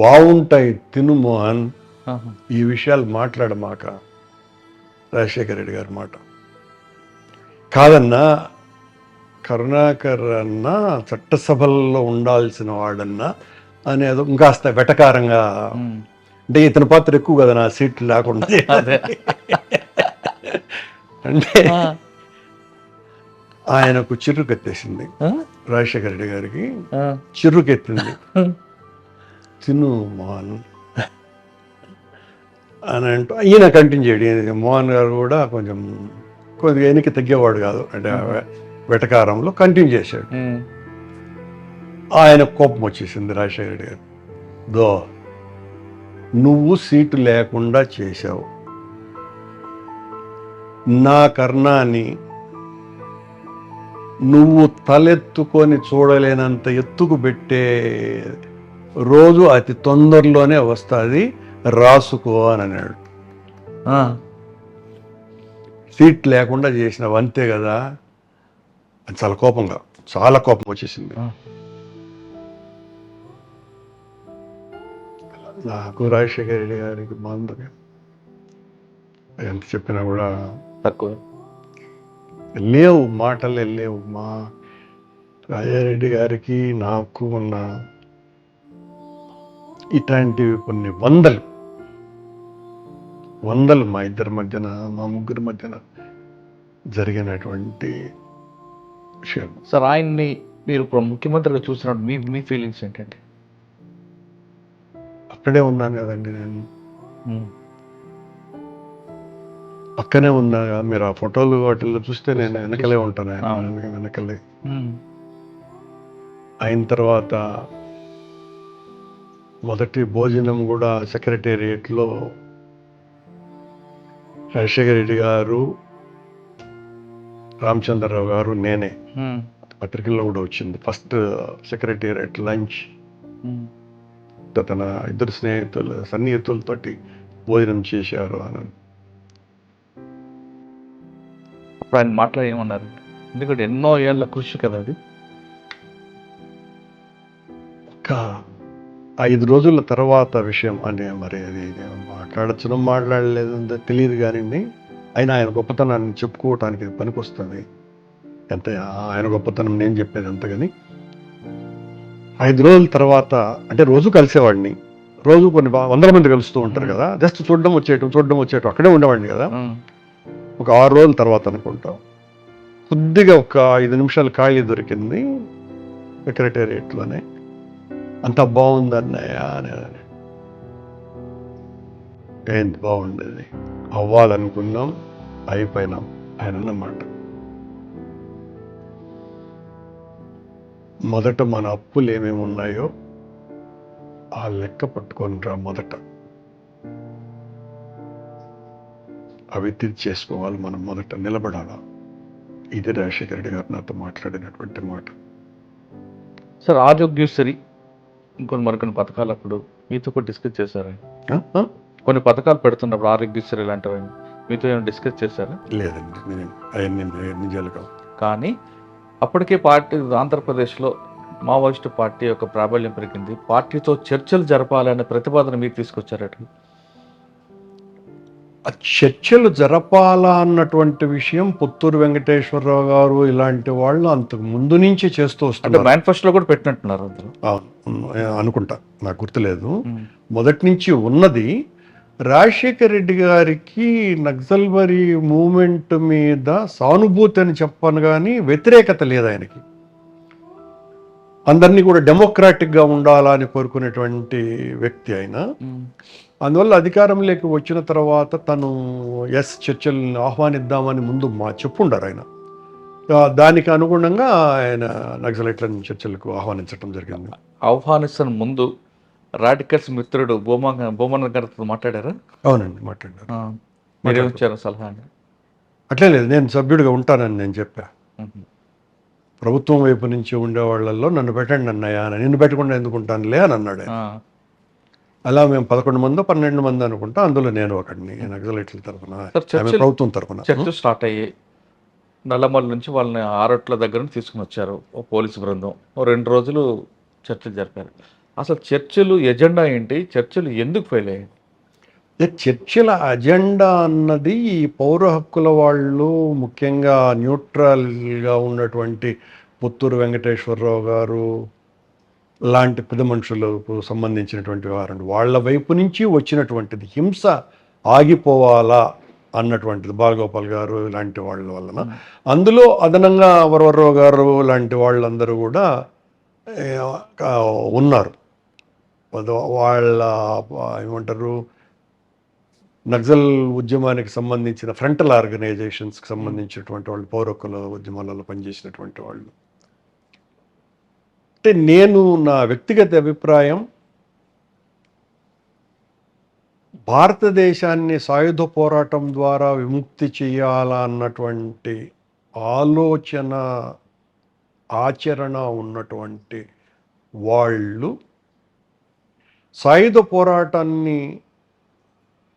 బాగుంటాయి తిను మోహన్, ఈ విషయాలు మాట్లాడమాక. రాజశేఖర రెడ్డి గారి మాట కాదన్నా, కరుణాకర్ అన్నా చట్టసభల్లో ఉండాల్సిన వాడన్నా అనేది ఇంకాస్త వెటకారంగా. అంటే ఇతని పాత్ర ఎక్కువ కదా నా సీట్లు లేకుండా. అంటే ఆయనకు చిర్రుకెత్తేసింది, రాజశేఖర రెడ్డి గారికి చిర్రుకెత్తింది. తిను మోహన్ అని అంటూ ఈయన కంటిన్యూ చేయడం. మోహన్ గారు కూడా కొద్దిగా వెనక్కి తగ్గేవాడు కాదు, అంటే వెటకారంలో కంటిన్యూ చేశాడు. ఆయన కోపం వచ్చేసింది రాజశేఖర రెడ్డి గారు. నువ్వు సీటు లేకుండా చేశావు, నా కర్ణాన్ని నువ్వు తలెత్తుకొని చూడలేనంత ఎత్తుకు పెట్టే రోజు అతి తొందరలోనే వస్తుంది, రాసుకో అని అన్నాడు. సీట్ లేకుండా చేసినావు అంతే కదా అని చాలా కోపం వచ్చేసింది. నాకు రాజశేఖర రెడ్డి గారికి బాగుంది. ఎంత చెప్పినా కూడా తక్కువ. లేవు, మాటలే లేవు. మా రాజారెడ్డి గారికి నాకు ఉన్న ఇట్లాంటివి కొన్ని వందలు మా ఇద్దరి మధ్యన, మా ముగ్గురి మధ్యన జరిగినటువంటి విషయం. సార్ ఆయన్ని మీరు ఇప్పుడు ముఖ్యమంత్రిగా చూసినప్పుడు మీ ఫీలింగ్స్ ఏంటంటే? అక్కడే ఉన్నాను కదండి నేను, పక్కనే ఉన్నా. మీరు ఆ ఫోటోలు వాటిల్లో చూస్తే నేను వెనకలే ఉంటాను, ఆయన వెనకలే. అయిన తర్వాత మొదటి భోజనం కూడా సెక్రటేరియట్లో రాజశేఖర రెడ్డి గారు, రామచంద్రరావు గారు, నేనే, పత్రికల్లో కూడా వచ్చింది. ఫస్ట్ సెక్రటేరియట్ లంచ్ తన ఇద్దరు సన్నిహితులతోటి భోజనం చేశారు అని. అప్పుడు ఆయన మాట్లాడి ఏమన్నారు? ఎందుకంటే ఎన్నో ఏళ్ళ కృషి కదా అది. ఒక 5 రోజుల తర్వాత విషయం అని, మరి అది మాట్లాడలేదో తెలియదు కానివ్వండి. అయినా ఆయన గొప్పతనాన్ని చెప్పుకోవటానికి పనికొస్తుంది. ఎంత ఆయన గొప్పతనం నేను చెప్పేది అంత. కానీ 5 రోజుల తర్వాత, అంటే రోజు కలిసేవాడిని, రోజు కొన్ని వందల మంది కలుస్తూ ఉంటారు కదా, జస్ట్ చూడడం వచ్చేయటం అక్కడే ఉండేవాడిని కదా. ఒక 6 రోజుల తర్వాత అనుకుంటాం, కొద్దిగా ఒక 5 నిమిషాలు ఖాళీ దొరికింది సెక్రటేరియట్లోనే. అంత బాగుంది అన్నయ్య అని. ఏంటి బాగుండేది, అవ్వాలనుకున్నాం, అయిపోయినాం ఆయన అన్నమాట. మొదట మన అప్పులు ఏమేమి ఉన్నాయో ఆ లెక్క పట్టుకొనిరా, మొదట అవి తీర్చేసుకోవాలి మనం, మొదట నిలబడాలా. ఇది రాజశేఖర రెడ్డి గారు నాతో మాట్లాడినటువంటి మాట. సార్ ఆరోగ్యశ్రీ మరికొన్ని పథకాలు అప్పుడు మీతో కూడా డిస్కస్ చేశారా? కొన్ని పథకాలు పెడుతున్నప్పుడు ఆరోగ్యశ్రీ ఇలాంటివి మీతో ఏమైనా డిస్కస్ చేశారా? లేదండి, నేను అవన్నీ నిజాలు కావు. కానీ అప్పటికే పార్టీ ఆంధ్రప్రదేశ్లో మావోయిస్టు పార్టీ యొక్క ప్రాబల్యం పెరిగింది. పార్టీతో చర్చలు జరపాలనే ప్రతిపాదన మీరు తీసుకొచ్చారట. ఆ చర్చలు జరపాలా అన్నటువంటి విషయం పుత్తూరు వెంకటేశ్వరరావు గారు ఇలాంటి వాళ్ళు అంతకు ముందు నుంచి చేస్తూ వస్తున్నారు. మేనిఫెస్టోలో కూడా పెట్టినట్టున్నారు అందరూ. అనుకుంటా, నాకు గుర్తులేదు. మొదటి నుంచి ఉన్నది. రాజశేఖర రెడ్డి గారికి నక్సల్బరీ మూమెంట్ మీద సానుభూతి అని చెప్పను కానీ వ్యతిరేకత లేదు ఆయనకి. అందరినీ కూడా డెమోక్రాటిక్గా ఉండాలని కోరుకునేటువంటి వ్యక్తి ఆయన. అందువల్ల అధికారంలోకి వచ్చిన తర్వాత తను చర్చలను ఆహ్వానిద్దామని ముందు చెప్పుండారు ఆయన. దానికి అనుగుణంగా ఆయన నక్సలైట్లను చర్చలకు ఆహ్వానించడం జరిగింది. ఆహ్వానిస్తున్న ముందు రాడికల్స్ మిత్రుడు బొమ్మన్ గారితో మాట్లాడారా? అవునండి, మాట్లాడారు. మీరేమిచ్చారు సలహా? అట్లే లేదు, నేను సభ్యుడిగా ఉంటానని నేను చెప్పా. ప్రభుత్వం వైపు నుంచి ఉండేవాళ్ళల్లో నన్ను పెట్టండి అన్నయ్య, నిన్ను పెట్టకుండా ఎందుకుంటానులే అని అన్నాడు. అలా మేము 11 మందో 12 మంది అనుకుంటా, అందులో నేను ఒకడిని, నక్సలైట్ల తరఫున, ప్రభుత్వం తరఫున. చర్చలు స్టార్ట్ అయ్యి నల్లమల్లి నుంచి వాళ్ళని ఆరట్ల దగ్గర నుంచి తీసుకుని వచ్చారు ఓ పోలీసు బృందం. 2 రోజులు చర్చలు జరిపారు. అసలు చర్చలు ఎజెండా ఏంటి? చర్చలు ఎందుకు ఫెయిల్ అయ్యాయి? చర్చల అజెండా అన్నది ఈ పౌర హక్కుల వాళ్ళు, ముఖ్యంగా న్యూట్రల్గా ఉన్నటువంటి పుత్తూరు వెంకటేశ్వరరావు గారు లాంటి పెద్ద మనుషులకు సంబంధించినటువంటి వ్యవహారం, వాళ్ళ వైపు నుంచి వచ్చినటువంటిది. హింస ఆగిపోవాలా అన్నటువంటిది బాలగోపాల్ గారు ఇలాంటి వాళ్ళ వలన. అందులో అదనంగా వరవరరావు గారు లాంటి వాళ్ళందరూ కూడా ఉన్నారు. వాళ్ళ ఏమంటారు, నక్సల్ ఉద్యమానికి సంబంధించిన ఫ్రంటల్ ఆర్గనైజేషన్స్కి సంబంధించినటువంటి వాళ్ళు, పౌర హక్కుల ఉద్యమాలలో పనిచేసినటువంటి వాళ్ళు. అంటే నేను, నా వ్యక్తిగత అభిప్రాయం, భారతదేశాన్ని సాయుధ పోరాటం ద్వారా విముక్తి చేయాలన్నటువంటి ఆలోచన, ఆచరణ ఉన్నటువంటి వాళ్ళు సాయుధ పోరాటాన్ని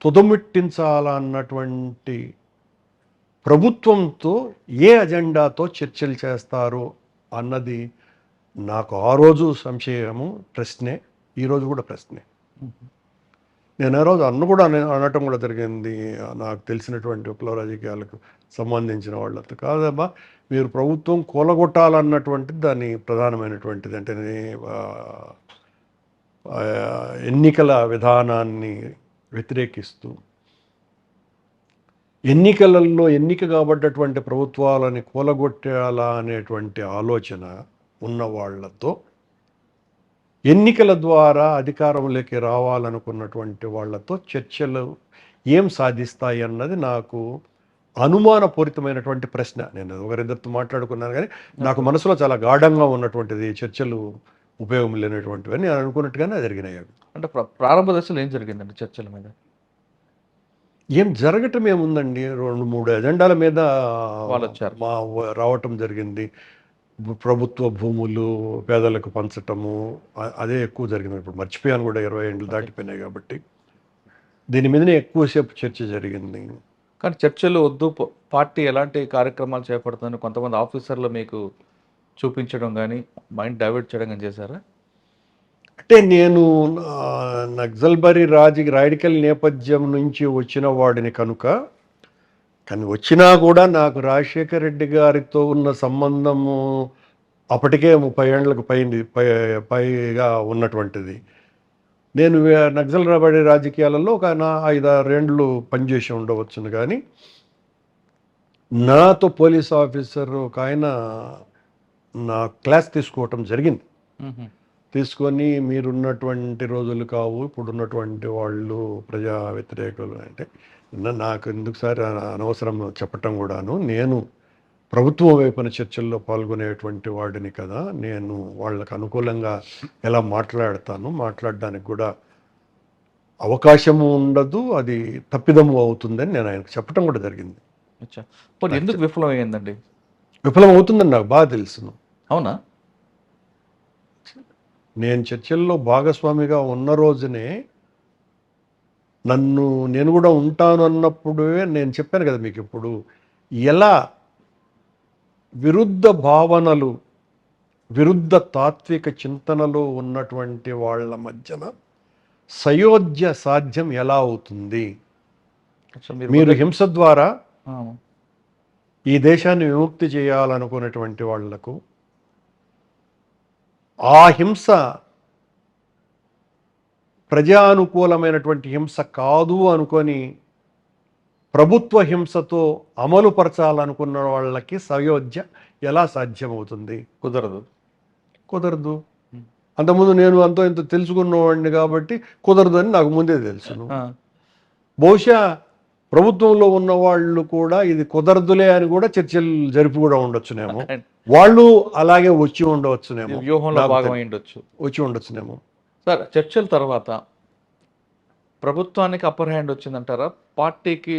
తుదముట్టించాలన్నటువంటి ప్రభుత్వంతో ఏ అజెండాతో చర్చలు చేస్తారు అన్నది నాకు ఆ రోజు సంశయము, ప్రశ్నే, ఈరోజు కూడా ప్రశ్నే. నేను ఆ రోజు కూడా అనటం కూడా జరిగింది, నాకు తెలిసినటువంటి విప్లవ రాజకీయాలకు సంబంధించిన వాళ్ళతో. కాదమ్మా, మీరు ప్రభుత్వం కూలగొట్టాలన్నటువంటిది దాని ప్రధానమైనటువంటిది. అంటే ఎన్నికల విధానాన్ని వ్యతిరేకిస్తూ, ఎన్నికలలో ఎన్నిక కాబడ్డటువంటి ప్రభుత్వాలని కూలగొట్టాలా అనేటువంటి ఆలోచన ఉన్న వాళ్ళతో, ఎన్నికల ద్వారా అధికారంలోకి రావాలనుకున్నటువంటి వాళ్ళతో చర్చలు ఏం సాధిస్తాయి అన్నది నాకు అనుమానపూరితమైనటువంటి ప్రశ్న. నేను ఒకరిద్దరితో మాట్లాడుకున్నాను, కానీ నాకు మనసులో చాలా గాఢంగా ఉన్నటువంటిది చర్చలు ఉపయోగం లేనటువంటివని నేను అనుకున్నట్టుగానే జరిగినాయి అవి. అంటే ప్రారంభ దశలో ఏం జరిగిందండి చర్చల మీద? ఏం జరగటం ఏముందండి, 2-3 ఎజెండాల మీద వాళ్ళు వచ్చారు. రావటం జరిగింది. ప్రభుత్వ భూములు పేదలకు పంచటము, అదే ఎక్కువ జరిగింది. ఇప్పుడు మర్చిపోయాను కూడా, 20 ఏళ్ళు దాటిపోయినాయి కాబట్టి దీని మీదనే ఎక్కువసేపు చర్చ జరిగింది. కానీ చర్చలు వద్దు, పార్టీ ఎలాంటి కార్యక్రమాలు చేపడుతుందని కొంతమంది ఆఫీసర్లు మీకు చూపించడం కానీ మైండ్ డైవర్ట్ చేయడం కానీ చేశారా? అంటే నేను నక్సల్బరీ రాడికల్ నేపథ్యం నుంచి వచ్చిన వాడిని కనుక, కానీ వచ్చినా కూడా నాకు రాజశేఖర రెడ్డి గారితో ఉన్న సంబంధము అప్పటికే 30 ఏళ్లకు పైగా ఉన్నటువంటిది. నేను నక్సల్బరీ రాజకీయాలలో ఒక 5-6 ఏళ్ళు పనిచేసి ఉండవచ్చును, కానీ నాతో పోలీస్ ఆఫీసర్ ఒక ఆయన నా క్లాస్ తీసుకోవటం జరిగింది. తీసుకొని, మీరున్నటువంటి రోజులు కావు, ఇప్పుడున్నటువంటి వాళ్ళు ప్రజా వ్యతిరేకులు అంటే, నాకు ఎందుకు సార్ అనవసరం చెప్పటం కూడాను, నేను ప్రభుత్వం వైపున చర్చల్లో పాల్గొనేటువంటి వాడిని కదా, నేను వాళ్ళకు అనుకూలంగా ఎలా మాట్లాడడానికి కూడా అవకాశము ఉండదు, అది తప్పిదము అవుతుందని నేను ఆయనకు చెప్పటం కూడా జరిగింది. ఎందుకు విఫలం అయ్యిందండి? విఫలం అవుతుందని నాకు బాగా తెలుసును. అవునా? నేను చర్చల్లో భాగస్వామిగా ఉన్న రోజునే, నేను కూడా ఉంటాను అన్నప్పుడే నేను చెప్పాను కదా మీకు, ఇప్పుడు ఎలా విరుద్ధ భావనలు, విరుద్ధ తాత్విక చింతనలు ఉన్నటువంటి వాళ్ళ మధ్యన సయోధ్య సాధ్యం ఎలా అవుతుంది. మీరు హింస ద్వారా ఈ దేశాన్ని విముక్తి చేయాలనుకునేటువంటి వాళ్లకు ఆ హింస ప్రజానుకూలమైనటువంటి హింస కాదు అనుకొని ప్రభుత్వ హింసతో అమలు పరచాలనుకున్న వాళ్ళకి సయోధ్య ఎలా సాధ్యమవుతుంది? కుదరదు. అంతకుముందు నేను అంతో ఇంత తెలుసుకున్నవాడిని కాబట్టి కుదరదు అని నాకు ముందే తెలుసును. బహుశా ప్రభుత్వంలో ఉన్న వాళ్ళు కూడా ఇది కుదరదులే అని కూడా చర్చలు జరిపి కూడా ఉండొచ్చునేమో, వాళ్ళు అలాగే వచ్చి ఉండవచ్చునేమో, వ్యూహంలో భాగమై ఉండొచ్చునేమో. సార్, చర్చల తర్వాత ప్రభుత్వానికి అప్పర్ హ్యాండ్ వచ్చిందంటారా? పార్టీకి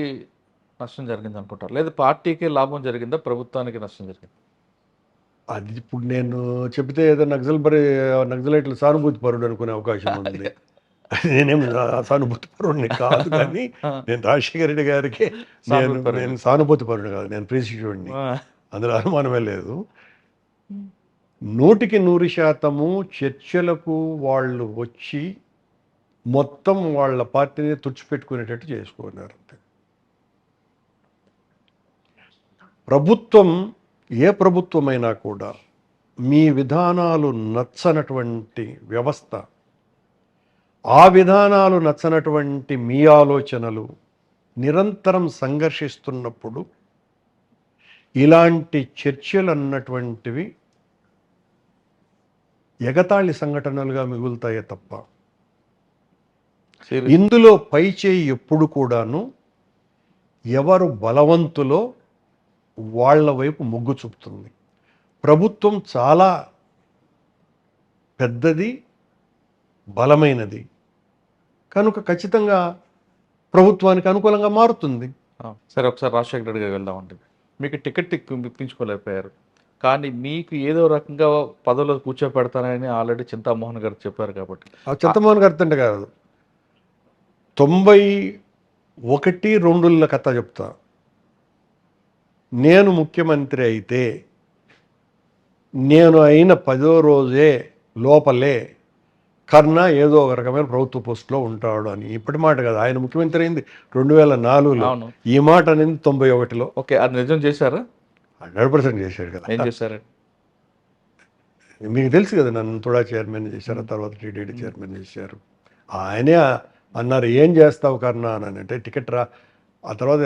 నష్టం జరిగింది అనుకుంటారు? లేదా పార్టీకి లాభం జరిగిందా, ప్రభుత్వానికి నష్టం జరిగింది? అది ఇప్పుడు నేను చెబితే ఏదో నక్సలైట్లు సానుభూతి పరుడు అనుకునే అవకాశం ఉంది. నేనేం సానుభూతి పరుడిని కాదు, కానీ నేను రాజశేఖర రెడ్డి గారికి నేను సానుభూతి పరుడు కాదు, నేను ప్రిన్సిప్యూడిని, అందులో అనుమానమే లేదు. 100% చర్చలకు వాళ్ళు వచ్చి మొత్తం వాళ్ళ పార్టీని తుడిచిపెట్టుకునేటట్టు చేసుకున్నారు. అంతే. ప్రభుత్వం, ఏ ప్రభుత్వమైనా కూడా మీ విధానాలు నచ్చనటువంటి వ్యవస్థ, ఆ విధానాలు నచ్చనటువంటి మీ ఆలోచనలు నిరంతరం సంఘర్షిస్తున్నప్పుడు ఇలాంటి చర్చలు అన్నటువంటివి ఎగతాళి సంఘటనలుగా మిగులుతాయే తప్ప, ఇందులో పైచేయి ఎప్పుడు కూడాను ఎవరు బలవంతులో వాళ్ళ వైపు మొగ్గు చూపుతుంది. ప్రభుత్వం చాలా పెద్దది, బలమైనది కనుక ఖచ్చితంగా ప్రభుత్వానికి అనుకూలంగా మారుతుంది. సరే, ఒకసారి రాజశేఖర రెడ్డి గారు వెళ్దామండి. మీకు టికెట్ ఇప్పించుకోలేకపోయారు, కానీ మీకు ఏదో రకంగా పదవిలో కూర్చోపెడతానని ఆల్రెడీ చింతామోహన్ గారు చెప్పారు కాబట్టి. చింతామోహన్ గారు అంటే కాదు, 91-2 కథ చెప్తా. నేను ముఖ్యమంత్రి అయితే నేను అయిన 10వ రోజే లోపలే కర్ణ ఏదో ఒక రకమైన ప్రభుత్వ పోస్టులో ఉంటాడు అని. ఇప్పటి మాట కదా, ఆయన ముఖ్యమంత్రి అయింది 2004లో. అవును. ఈ మాట అనేది 91లో. ఓకే, అది నిజం చేశారా? 100% చేశాడు కదా. ఏం చేశారు? మీకు తెలుసు కదా, నన్ను తుడా చైర్మన్ చేశారు, ఆ తర్వాత టీటీడీ చైర్మన్ చేశారు. ఆయనే అన్నారు ఏం చేస్తావు కర్ణ అని అంటే టికెట్ రా. ఆ తర్వాత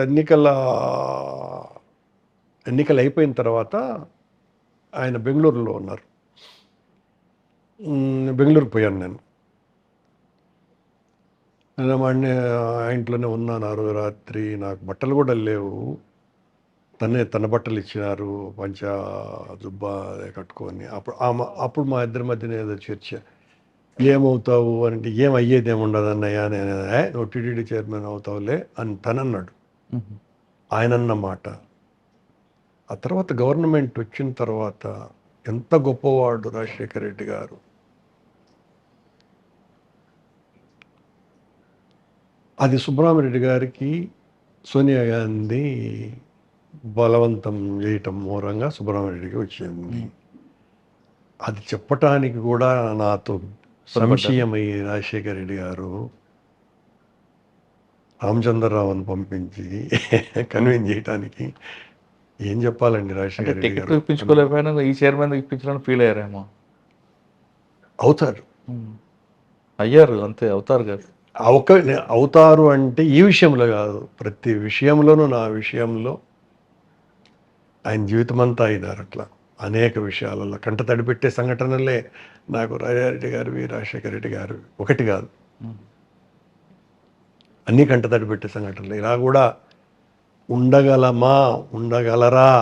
ఎన్నికలు అయిపోయిన తర్వాత ఆయన బెంగళూరులో ఉన్నారు. బెంగళూరు పోయాను నేను. వాడిని ఆ ఇంట్లోనే ఉన్నాను ఆ రోజు రాత్రి. నాకు బట్టలు కూడా లేవు. తన బట్టలు ఇచ్చినారు, పంచ జుబ్బా కట్టుకొని. అప్పుడు మా ఇద్దరి మధ్యన ఏదో చర్చ, ఏమవుతావు అని అంటే ఏం అయ్యేది ఏముండదు అన్నయ్య, నేను నువ్వు టీటీడీ చైర్మన్ అవుతావులే అని తనన్నాడు. ఆయనన్న మాట. ఆ తర్వాత గవర్నమెంట్ వచ్చిన తర్వాత ఎంత గొప్పవాడు రాజశేఖర రెడ్డి గారు. అది సుబ్రహ్మణ్యరెడ్డి గారికి సోనియా గాంధీ బలవంతం చేయటం మూలంగా సుబ్రహ్మణ్యరెడ్డికి వచ్చింది. అది చెప్పటానికి కూడా నాతో సంశయమై రాజశేఖర రెడ్డి గారు రామచంద్రరావుని పంపించి కన్విన్స్ చేయటానికి, ఏం చెప్పాలండి రాజశేఖర రెడ్డి టికెట్ గారు. ఇప్పించుకోలేకపోయినా ఈ చైర్మన్ ఇప్పించాలని ఫీల్ అయ్యారేమో. అవుతారు అయ్యారు, అంతే, అవుతారు కదా. అవుతారు అంటే ఈ విషయంలో కాదు, ప్రతి విషయంలోనూ. నా విషయంలో ఆయన జీవితం అంతా అయినారు అట్లా. అనేక విషయాలలో కంట తడిపెట్టే సంఘటనలే నాకు రాజారెడ్డి గారివి, రాజశేఖర రెడ్డి గారు ఒకటి కాదు, అన్నీ కంట తడిపెట్టే సంఘటనలు. ఇలా కూడా ఉండగలమా, ఉండగలరా,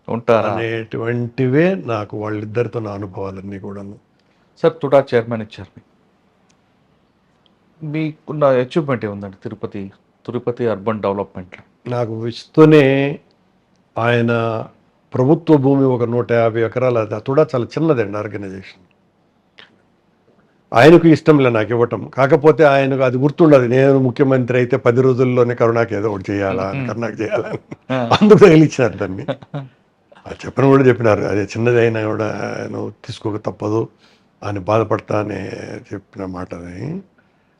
ఉంటారా అనేటువంటివే నాకు వాళ్ళిద్దరితో నా అనుభవాలన్నీ కూడాను. సార్, తుడా చైర్మన్ ఇచ్చారు, మీకున్న అచీవ్మెంట్ ఏముందండి తిరుపతి అర్బన్ డెవలప్మెంట్లో? నాకు ఇస్తూనే ఆయన ప్రభుత్వ భూమి ఒక 150 ఎకరాలు, అది కూడా చాలా చిన్నదండి ఆర్గనైజేషన్. ఆయనకు ఇష్టం లే నాకు ఇవ్వటం. కాకపోతే ఆయనకు అది గుర్తుండదు, నేను ముఖ్యమంత్రి అయితే 10 రోజుల్లోనే కరుణాకి ఏదో ఒకటి చేయాలా, కరుణాకి చేయాలని. అందుకు తగిలిచ్చినారు దాన్ని. చెప్పిన కూడా చెప్పినారు, అదే చిన్నది అయినా కూడా నువ్వు తీసుకోక తప్పదు అని బాధపడతా అని చెప్పిన మాట. అది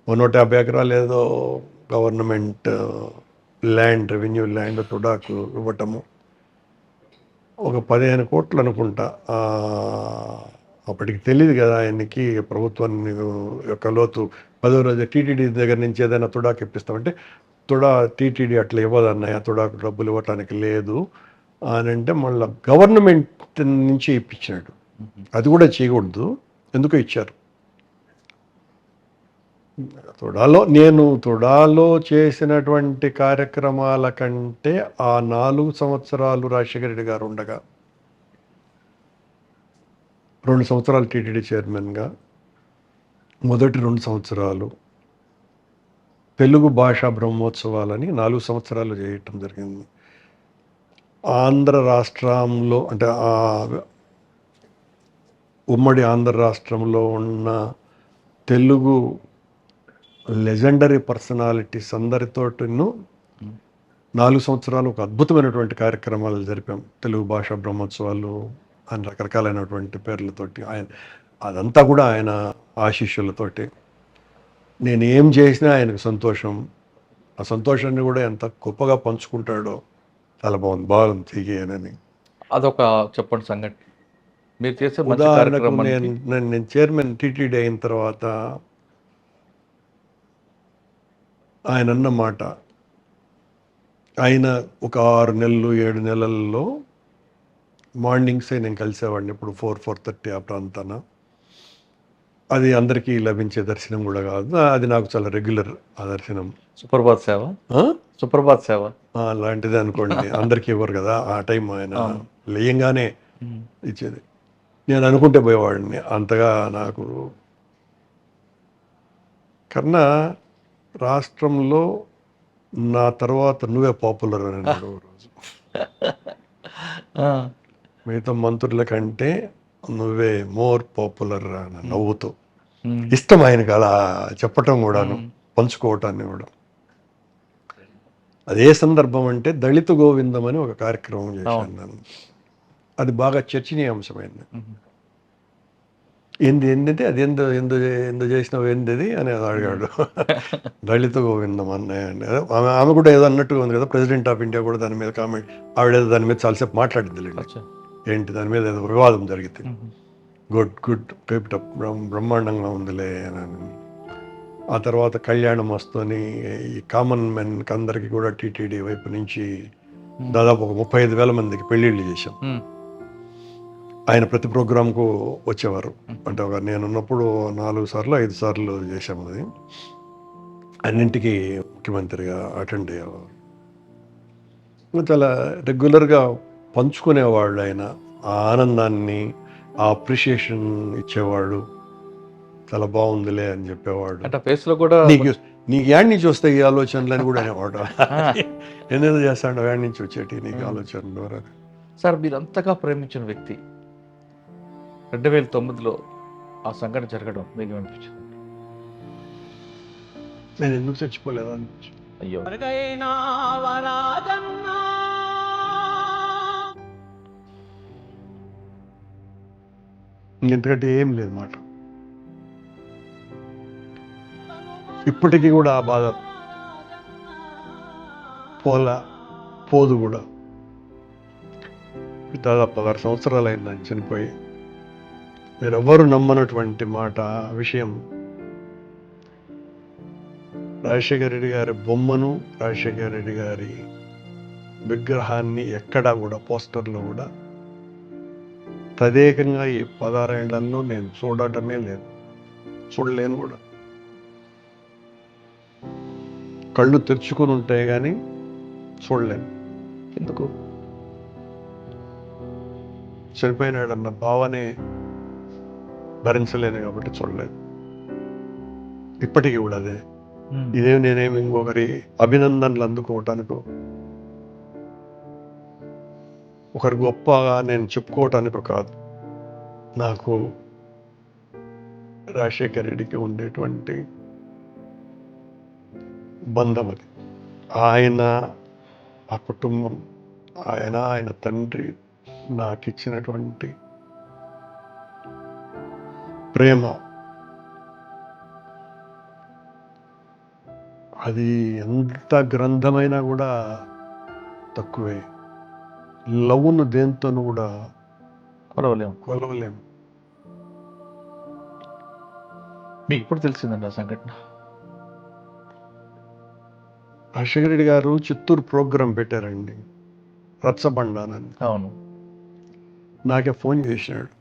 150 ఎకరాలు ఏదో గవర్నమెంట్ ల్యాండ్, రెవెన్యూ ల్యాండ్ తుడాకు ఇవ్వటము. ఒక 15 కోట్లు అనుకుంటా. అప్పటికి తెలియదు కదా ఆయనకి ప్రభుత్వాన్ని యొక్క లోతు. 10వ రోజు టీటీడీ దగ్గర నుంచి ఏదైనా తుడాకు ఇప్పిస్తామంటే, టీటీడీ అట్లా ఇవ్వదు అన్నయ్య, తుడాకు డబ్బులు ఇవ్వటానికి లేదు అని అంటే మళ్ళీ గవర్నమెంట్ నుంచి ఇప్పించినాడు. అది కూడా చేయకూడదు, ఎందుకో ఇచ్చారు. తుడాలో చేసినటువంటి కార్యక్రమాల కంటే ఆ 4 సంవత్సరాలు రాజశేఖర రెడ్డి గారు ఉండగా, 2 సంవత్సరాలు టీటీడీ చైర్మన్గా, మొదటి 2 సంవత్సరాలు తెలుగు భాషా బ్రహ్మోత్సవాలని 4 సంవత్సరాలు చేయటం జరిగింది. ఆంధ్ర రాష్ట్రంలో అంటే ఉమ్మడి ఆంధ్ర రాష్ట్రంలో ఉన్న తెలుగు లెజెండరీ పర్సనాలిటీస్ అందరితోటిను 4 సంవత్సరాలు ఒక అద్భుతమైనటువంటి కార్యక్రమాలు జరిపాం. తెలుగు భాషా బ్రహ్మోత్సవాలు అని రకరకాలైనటువంటి పేర్లతోటి. అదంతా కూడా ఆయన ఆశీస్సులతోటి. నేను ఏం చేసినా ఆయనకు సంతోషం. ఆ సంతోషాన్ని కూడా ఎంత గొప్పగా పంచుకుంటాడో. చాలా బాగుంది చెయ్యనని. అదొక చెప్పండి సంఘటన మీరు చేసే ఉదాహరణకు. నేను చైర్మన్ టీటీడీ అయిన తర్వాత ఆయన అన్న మాట, ఆయన ఒక 6 నెలలు 7 నెలల్లో మార్నింగ్సే నేను కలిసేవాడిని. ఇప్పుడు 4-4:30 ఆ ప్రాంతాన. అది అందరికీ లభించే దర్శనం కూడా కాదు, అది నాకు చాలా రెగ్యులర్ ఆ దర్శనం. సుప్రభాత్ సేవ అలాంటిది అనుకోండి. అందరికీ ఇవ్వరు కదా ఆ టైం. ఆయన లేయంగానే ఇచ్చేది. నేను అనుకుంటే పోయేవాడిని. అంతగా నాకు కన్నా రాష్ట్రంలో నా తర్వాత నువ్వే పాపులర్ అని అన్నాడు రోజు. మిగతా మంత్రుల కంటే నువ్వే మోర్ పాపులర్ అని నవ్వుతూ. ఇష్టం ఆయనకు అలా చెప్పటం కూడాను, పంచుకోవటాన్ని కూడా. అదే సందర్భం అంటే దళిత గోవిందం అని ఒక కార్యక్రమం చేశాను నేను. అది బాగా చర్చనీయాంశమైంది. ఏంది ఏంటంటే అది ఎందు చేసినావు ఏంది అని అడిగాడు. దళిత గోవిందం అన్నయ్య అండి. ఆమె కూడా ఏదో అన్నట్టుగా ఉంది కదా, ప్రెసిడెంట్ ఆఫ్ ఇండియా కూడా దాని మీద కామెంట్, ఆవిడేదో దాని మీద చాలాసేపు మాట్లాడింది. అచ్చా. ఏంటి దాని మీద ఏదో వివాదం జరిగింది. మ్మ్. గుడ్ పేపర్ బ్రహ్మాండంగా ఉందిలే అని. ఆ తర్వాత కళ్యాణం వస్తూని ఈ కామన్ మెన్కి అందరికీ కూడా టీటీడీ వైపు నుంచి దాదాపు ఒక 35,000 మందికి పెళ్ళిళ్ళు చేశాం. మ్మ్. ఆయన ప్రతి ప్రోగ్రాంకు వచ్చేవారు. అంటే ఒక నేనున్నప్పుడు 4 సార్లు 5 సార్లు చేశాము. అది అన్నింటికి ముఖ్యమంత్రిగా అటెండ్ అయ్యేవారు. చాలా రెగ్యులర్గా పంచుకునేవాళ్ళు ఆయన. ఆ ఆనందాన్ని, ఆ అప్రిషియేషన్ ఇచ్చేవాడు. చాలా బాగుందిలే అని చెప్పేవాడు. అంటే ఫేస్ లో కూడా నీకు యాడ్ నుంచి వస్తాయి ఈ ఆలోచనలు అని కూడా అనేవాడు. నేనేదో చేస్తాడు, యాడ్ నుంచి వచ్చేటి నీకు ఆలోచనలు అని. సార్, మీరు అంతగా ప్రేమించిన వ్యక్తి 2009లో ఆ సంఘటన జరగడం మీకు అనిపించింది? నేను ఎందుకు చచ్చిపోలేదు అనిపించి. అయ్యో, ఎందుకంటే ఏం లేదు మాట. ఇప్పటికీ కూడా ఆ బాధ పోదు కూడా. దాదాపు 16 సంవత్సరాలు అయింది ఆయన చనిపోయి. మీరెవ్వరు నమ్మనటువంటి మాట విషయం, రాజశేఖర రెడ్డి గారి బొమ్మను, రాజశేఖర రెడ్డి గారి విగ్రహాన్ని ఎక్కడా కూడా పోస్టర్లో కూడా తదేకంగా ఈ 16 ఏళ్లలో నేను చూడటమే లేదు, చూడలేను కూడా. కళ్ళు తెరుచుకొని ఉంటాయి కానీ చూడలేను. ఎందుకు? చనిపోయినాడన్న భావనే భరించలేను కాబట్టి చూడలేదు. ఇప్పటికీ కూడా అదే. ఇదేమి నేనేమి ఇంకొకరి అభినందనలు అందుకోవటానికో, ఒకరి గొప్పగా నేను చెప్పుకోవటానికో కాదు. నాకు రాజశేఖర రెడ్డికి ఉండేటువంటి బంధం అది. ఆయన, ఆ కుటుంబం, ఆయన తండ్రి నాకు ఇచ్చినటువంటి ప్రేమ, అది ఎంత గ్రంథమైనా కూడా తక్కువే. లవ్ను దేంతోనూ కూడా కొలవలేము. మీకు ఇప్పుడు తెలిసిందండి ఆ సంఘటన? రాజశేఖర రెడ్డి గారు చిత్తూరు ప్రోగ్రాం పెట్టారండి, రచ్చబండానని. అవును. నాకే ఫోన్ చేసినాడు.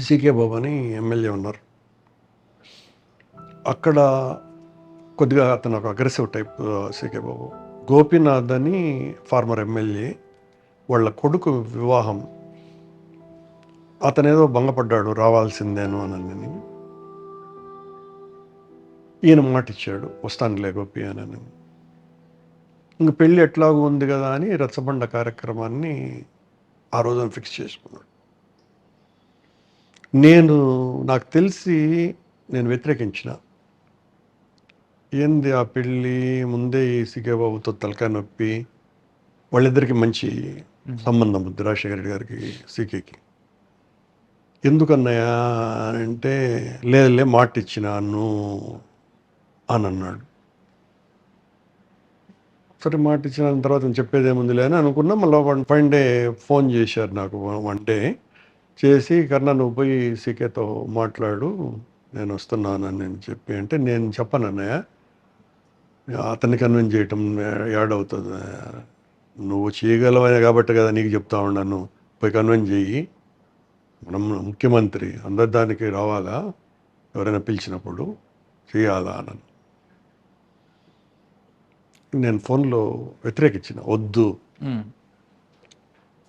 సికే బాబు అని ఎమ్మెల్యే ఉన్నారు అక్కడ. కొద్దిగా అతను ఒక అగ్రెసివ్ టైప్ సికే బాబు. గోపీనాథ్ అని ఫార్మర్ ఎమ్మెల్యే, వాళ్ళ కొడుకు వివాహం. అతనేదో భంగపడ్డాడు, రావాల్సిందేను అని. ఈయన మాట ఇచ్చాడు, వస్తానులే గోపి అని. ఇంక పెళ్ళి ఎట్లాగూ ఉంది కదా అని రచ్చబండ కార్యక్రమాన్ని ఆ రోజున ఫిక్స్ చేసుకున్నాడు. నాకు తెలిసి నేను వ్యతిరేకించిన. ఏంది ఆ పెళ్ళి, ముందే ఈ సికే బాబుతో తలకాయ నొప్పి. వాళ్ళిద్దరికి మంచి సంబంధం ఉంది, రాజశేఖర రెడ్డి గారికి సీకేకి. ఎందుకన్నాయా అంటే, లేదులే మాట ఇచ్చినాను అని అన్నాడు. సరే, మాట ఇచ్చిన తర్వాత నేను చెప్పేది ఏముందిలే అని అనుకున్నా. మళ్ళీ ఫైన్ డే ఫోన్ చేశారు నాకు, 1 డే చేసి, కన్నా నువ్వు పోయి సీకేతో మాట్లాడు, నేను వస్తున్నానని నేను చెప్పి. అంటే నేను చెప్పను అన్నయ్య, అతన్ని కన్విన్స్ చేయటం యాడ్ అవుతుంది. నువ్వు చేయగలవనే కాబట్టి కదా నీకు చెప్తా ఉన్నాను, పోయి కన్విన్స్ చెయ్యి. మనం ముఖ్యమంత్రి, అందరి దానికి రావాలా, ఎవరైనా పిలిచినప్పుడు చేయాలా అని నేను ఫోన్లో వ్యతిరేకించిన. వద్దు,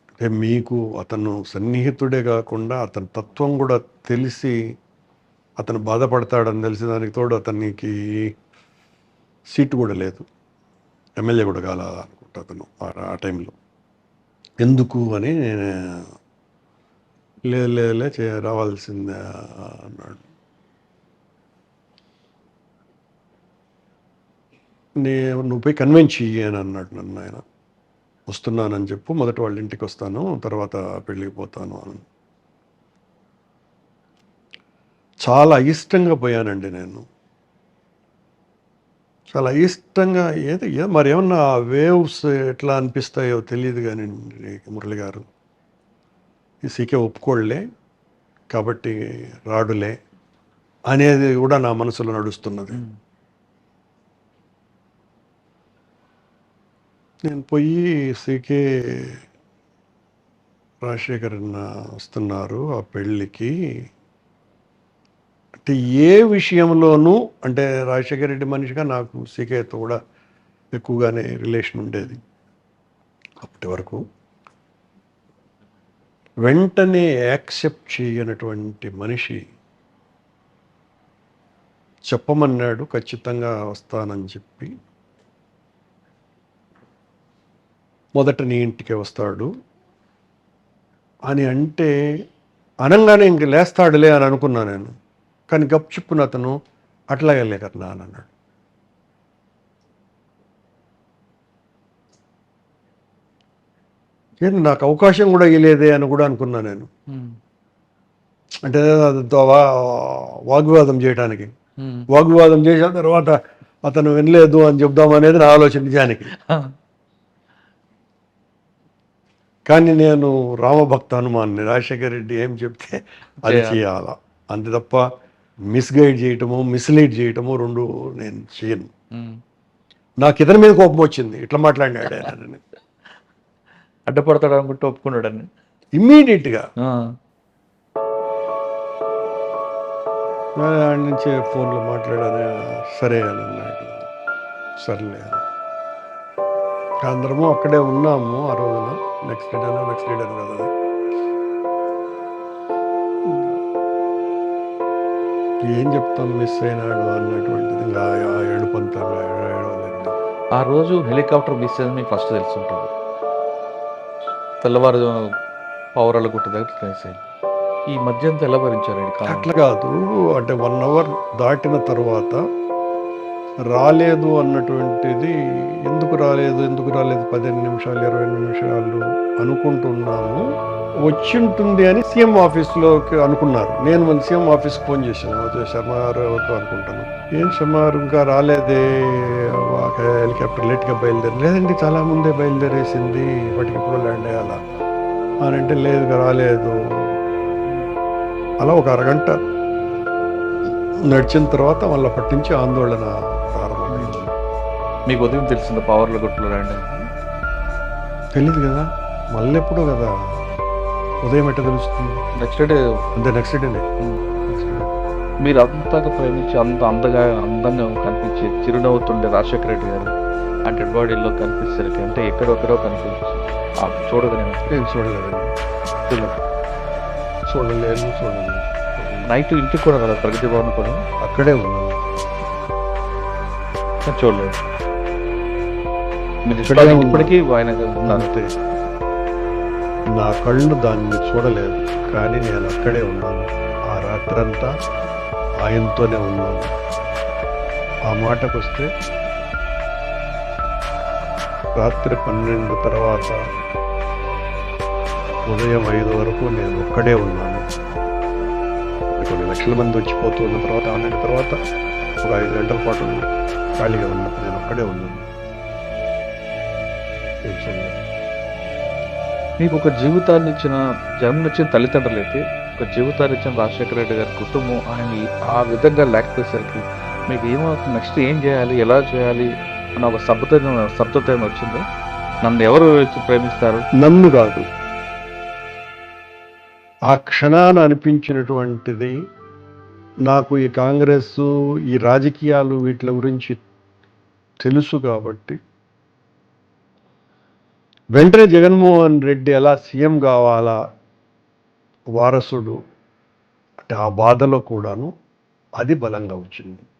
అంటే మీకు అతను సన్నిహితుడే కాకుండా అతని తత్వం కూడా తెలిసి, అతను బాధపడతాడని తెలిసి, దానికి తోడు అతనికి సీటు కూడా లేదు, ఎమ్మెల్యే కూడా కాలనుకుంటా అతను ఆ టైంలో. ఎందుకు అని లేదులే రావాల్సిందే అన్నాడు. నువ్వు పోయి కన్విన్స్ చెయ్యి అని అన్నాడు నన్ను ఆయన. వస్తున్నానని చెప్పు, మొదట వాళ్ళ ఇంటికి వస్తాను, తర్వాత పెళ్ళికి పోతాను అని. చాలా అయిష్టంగా పోయానండి నేను. చాలా అయిష్టంగా మరి ఏమన్నా వేవ్స్ ఎట్లా అనిపిస్తాయో తెలియదు కానీ మురళి గారు, ఈ సీకే ఒప్పుకోళ్లే కాబట్టి రాడులే అనేది కూడా నా మనసులో నడుస్తున్నది. నేను పోయి సీకే రాజశేఖర్ వస్తున్నారు ఆ పెళ్ళికి అంటే ఏ విషయంలోనూ, అంటే రాజశేఖర రెడ్డి మనిషిగా నాకు సీకేతో కూడా ఎక్కువగానే రిలేషన్ ఉండేది అప్పటి వరకు. వెంటనే యాక్సెప్ట్ చేయనటువంటి మనిషి చెప్పమన్నాడు, ఖచ్చితంగా వస్తానని చెప్పి. మొదట నీ ఇంటికే వస్తాడు అని అంటే అనంగానే ఇంక లేస్తాడులే అని అనుకున్నా నేను. కానీ గప్చుప్పున అతను అట్లాగే లేకన్నా అని అన్నాడు. ఏంటి నాకు అవకాశం కూడా ఇవ్వలేదే అని కూడా అనుకున్నా నేను. అంటే వాగ్వివాదం చేయడానికి, వాగ్వివాదం చేసిన తర్వాత అతను వినలేదు అని చెప్దామనేది నా ఆలోచన నిజానికి. కానీ నేను రామభక్త హనుమాన్ని, రాజశేఖర రెడ్డి ఏం చెప్తే అది చేయాలా, అంతే తప్ప మిస్గైడ్ చేయటము మిస్లీడ్ చేయటము రెండు నేను చేయను. నాకు ఇతని మీద కోపం వచ్చింది, ఇట్లా మాట్లాడినాడు ఆయన, అడ్డపడతాడు అనుకుంటే ఒప్పుకున్నాడని ఇమ్మీడియట్గా ఆడి నుంచి ఫోన్లో మాట్లాడాను. సరే అని అన్నాడు. సర్లే అందరము అక్కడే ఉన్నాము ఆ రోజున. నెక్స్ట్ డే కదా, ఏం చెప్తాను, మిస్ అయినాడు అన్నటువంటిది ఇంకా ఏడుపంతా ఏడవలేదు. ఆ రోజు హెలికాప్టర్ మిస్ అయింది మీకు ఫస్ట్ తెలుసుంటుంది. తెల్లవారు పౌరాల గుట్ట దగ్గర తెలిసింది. ఈ మధ్య అంతా ఎలా భరించారు? అట్లా కాదు, అంటే 1 అవర్ దాటిన తర్వాత రాలేదు అన్నటువంటిది, ఎందుకు రాలేదు 15 నిమిషాలు 20 నిమిషాలు అనుకుంటున్నాము. వచ్చి ఉంటుంది అని సీఎం ఆఫీస్లోకి అనుకున్నారు. నేను మళ్ళీ సీఎం ఆఫీస్కి ఫోన్ చేశాను, శర్మ గారు ఎవరితో అనుకుంటాను. ఏం శర్మ గారు ఇంకా రాలేదే, హెలికాప్టర్ లేట్గా బయలుదేరి, లేదండి చాలా ముందే బయలుదేరేసింది, ఇప్పటికిప్పుడు ల్యాండ్ అయ్యాలా అని అంటే, లేదు రాలేదు. అలా ఒక అరగంట నడిచిన తర్వాత మళ్ళీ అప్పటి నుంచి ఆందోళన ప్రారంభమైంది. మీకు ఉదయం తెలిసింది పవర్ల గుట్లో ల్యాండ్ అయింది? తెలీదు కదా, మళ్ళీ ఎప్పుడో కదా, ఉదయం ఎట్ట తెలుస్తుంది? Next day. అంతే, నెక్స్ట్ డేనే. మీరు అంతగా ప్రేమించి అందంగా కనిపించి చిరునవ్వుతుండే రాజశేఖర రెడ్డి గారు ఆ డెడ్ బాడీలో కనిపిస్తారు అంటే ఎక్కడొక్కడో కనిపించి చూడలేదు. చూడలేదు. నైట్ ఇంటికి కూడా కదా, ప్రగతి భవన్ కూడా అక్కడే ఉన్నాను, చూడలేదు. ఇప్పటికీ ఆయన అంతే, నా కళ్ళు దాన్ని చూడలేదు, కానీ నేను అక్కడే ఉన్నాను. ఆ రాత్రంతా ఆయనతోనే ఉన్నాను. ఆ మాటకు వస్తే రాత్రి 12 తర్వాత ఉదయం 5 వరకు నేను ఒక్కడే ఉన్నాను. కొన్ని లక్షల మంది వచ్చిపోతున్న తర్వాత 12 తర్వాత ఒక 5 గంటల పాటు ఖాళీగా ఉన్నప్పుడు నేను ఒక్కడే ఉన్నాను. మీకు ఒక జీవితాన్ని ఇచ్చిన, జన్మనిచ్చిన తల్లిదండ్రులు అయితే, ఒక జీవితాన్ని ఇచ్చిన రాజశేఖర రెడ్డి గారి కుటుంబం ఆయన ఆ విధంగా లేకపోయేసరికి మీకు ఏమవుతుంది, నెక్స్ట్ ఏం చేయాలి, ఎలా చేయాలి అన్న ఒక స్తబ్దత వచ్చింది. నన్ను ఎవరు ప్రేమిస్తారు? నన్ను కాదు, ఆ క్షణాన అనిపించినటువంటిది నాకు ఈ కాంగ్రెస్, ఈ రాజకీయాలు వీటి గురించి తెలుసు కాబట్టి వెంటనే జగన్మోహన్ రెడ్డి ఎలా సీఎం కావాలా, వారసుడు అంటే ఆ బాధలో కూడాను అది బలంగా వచ్చింది.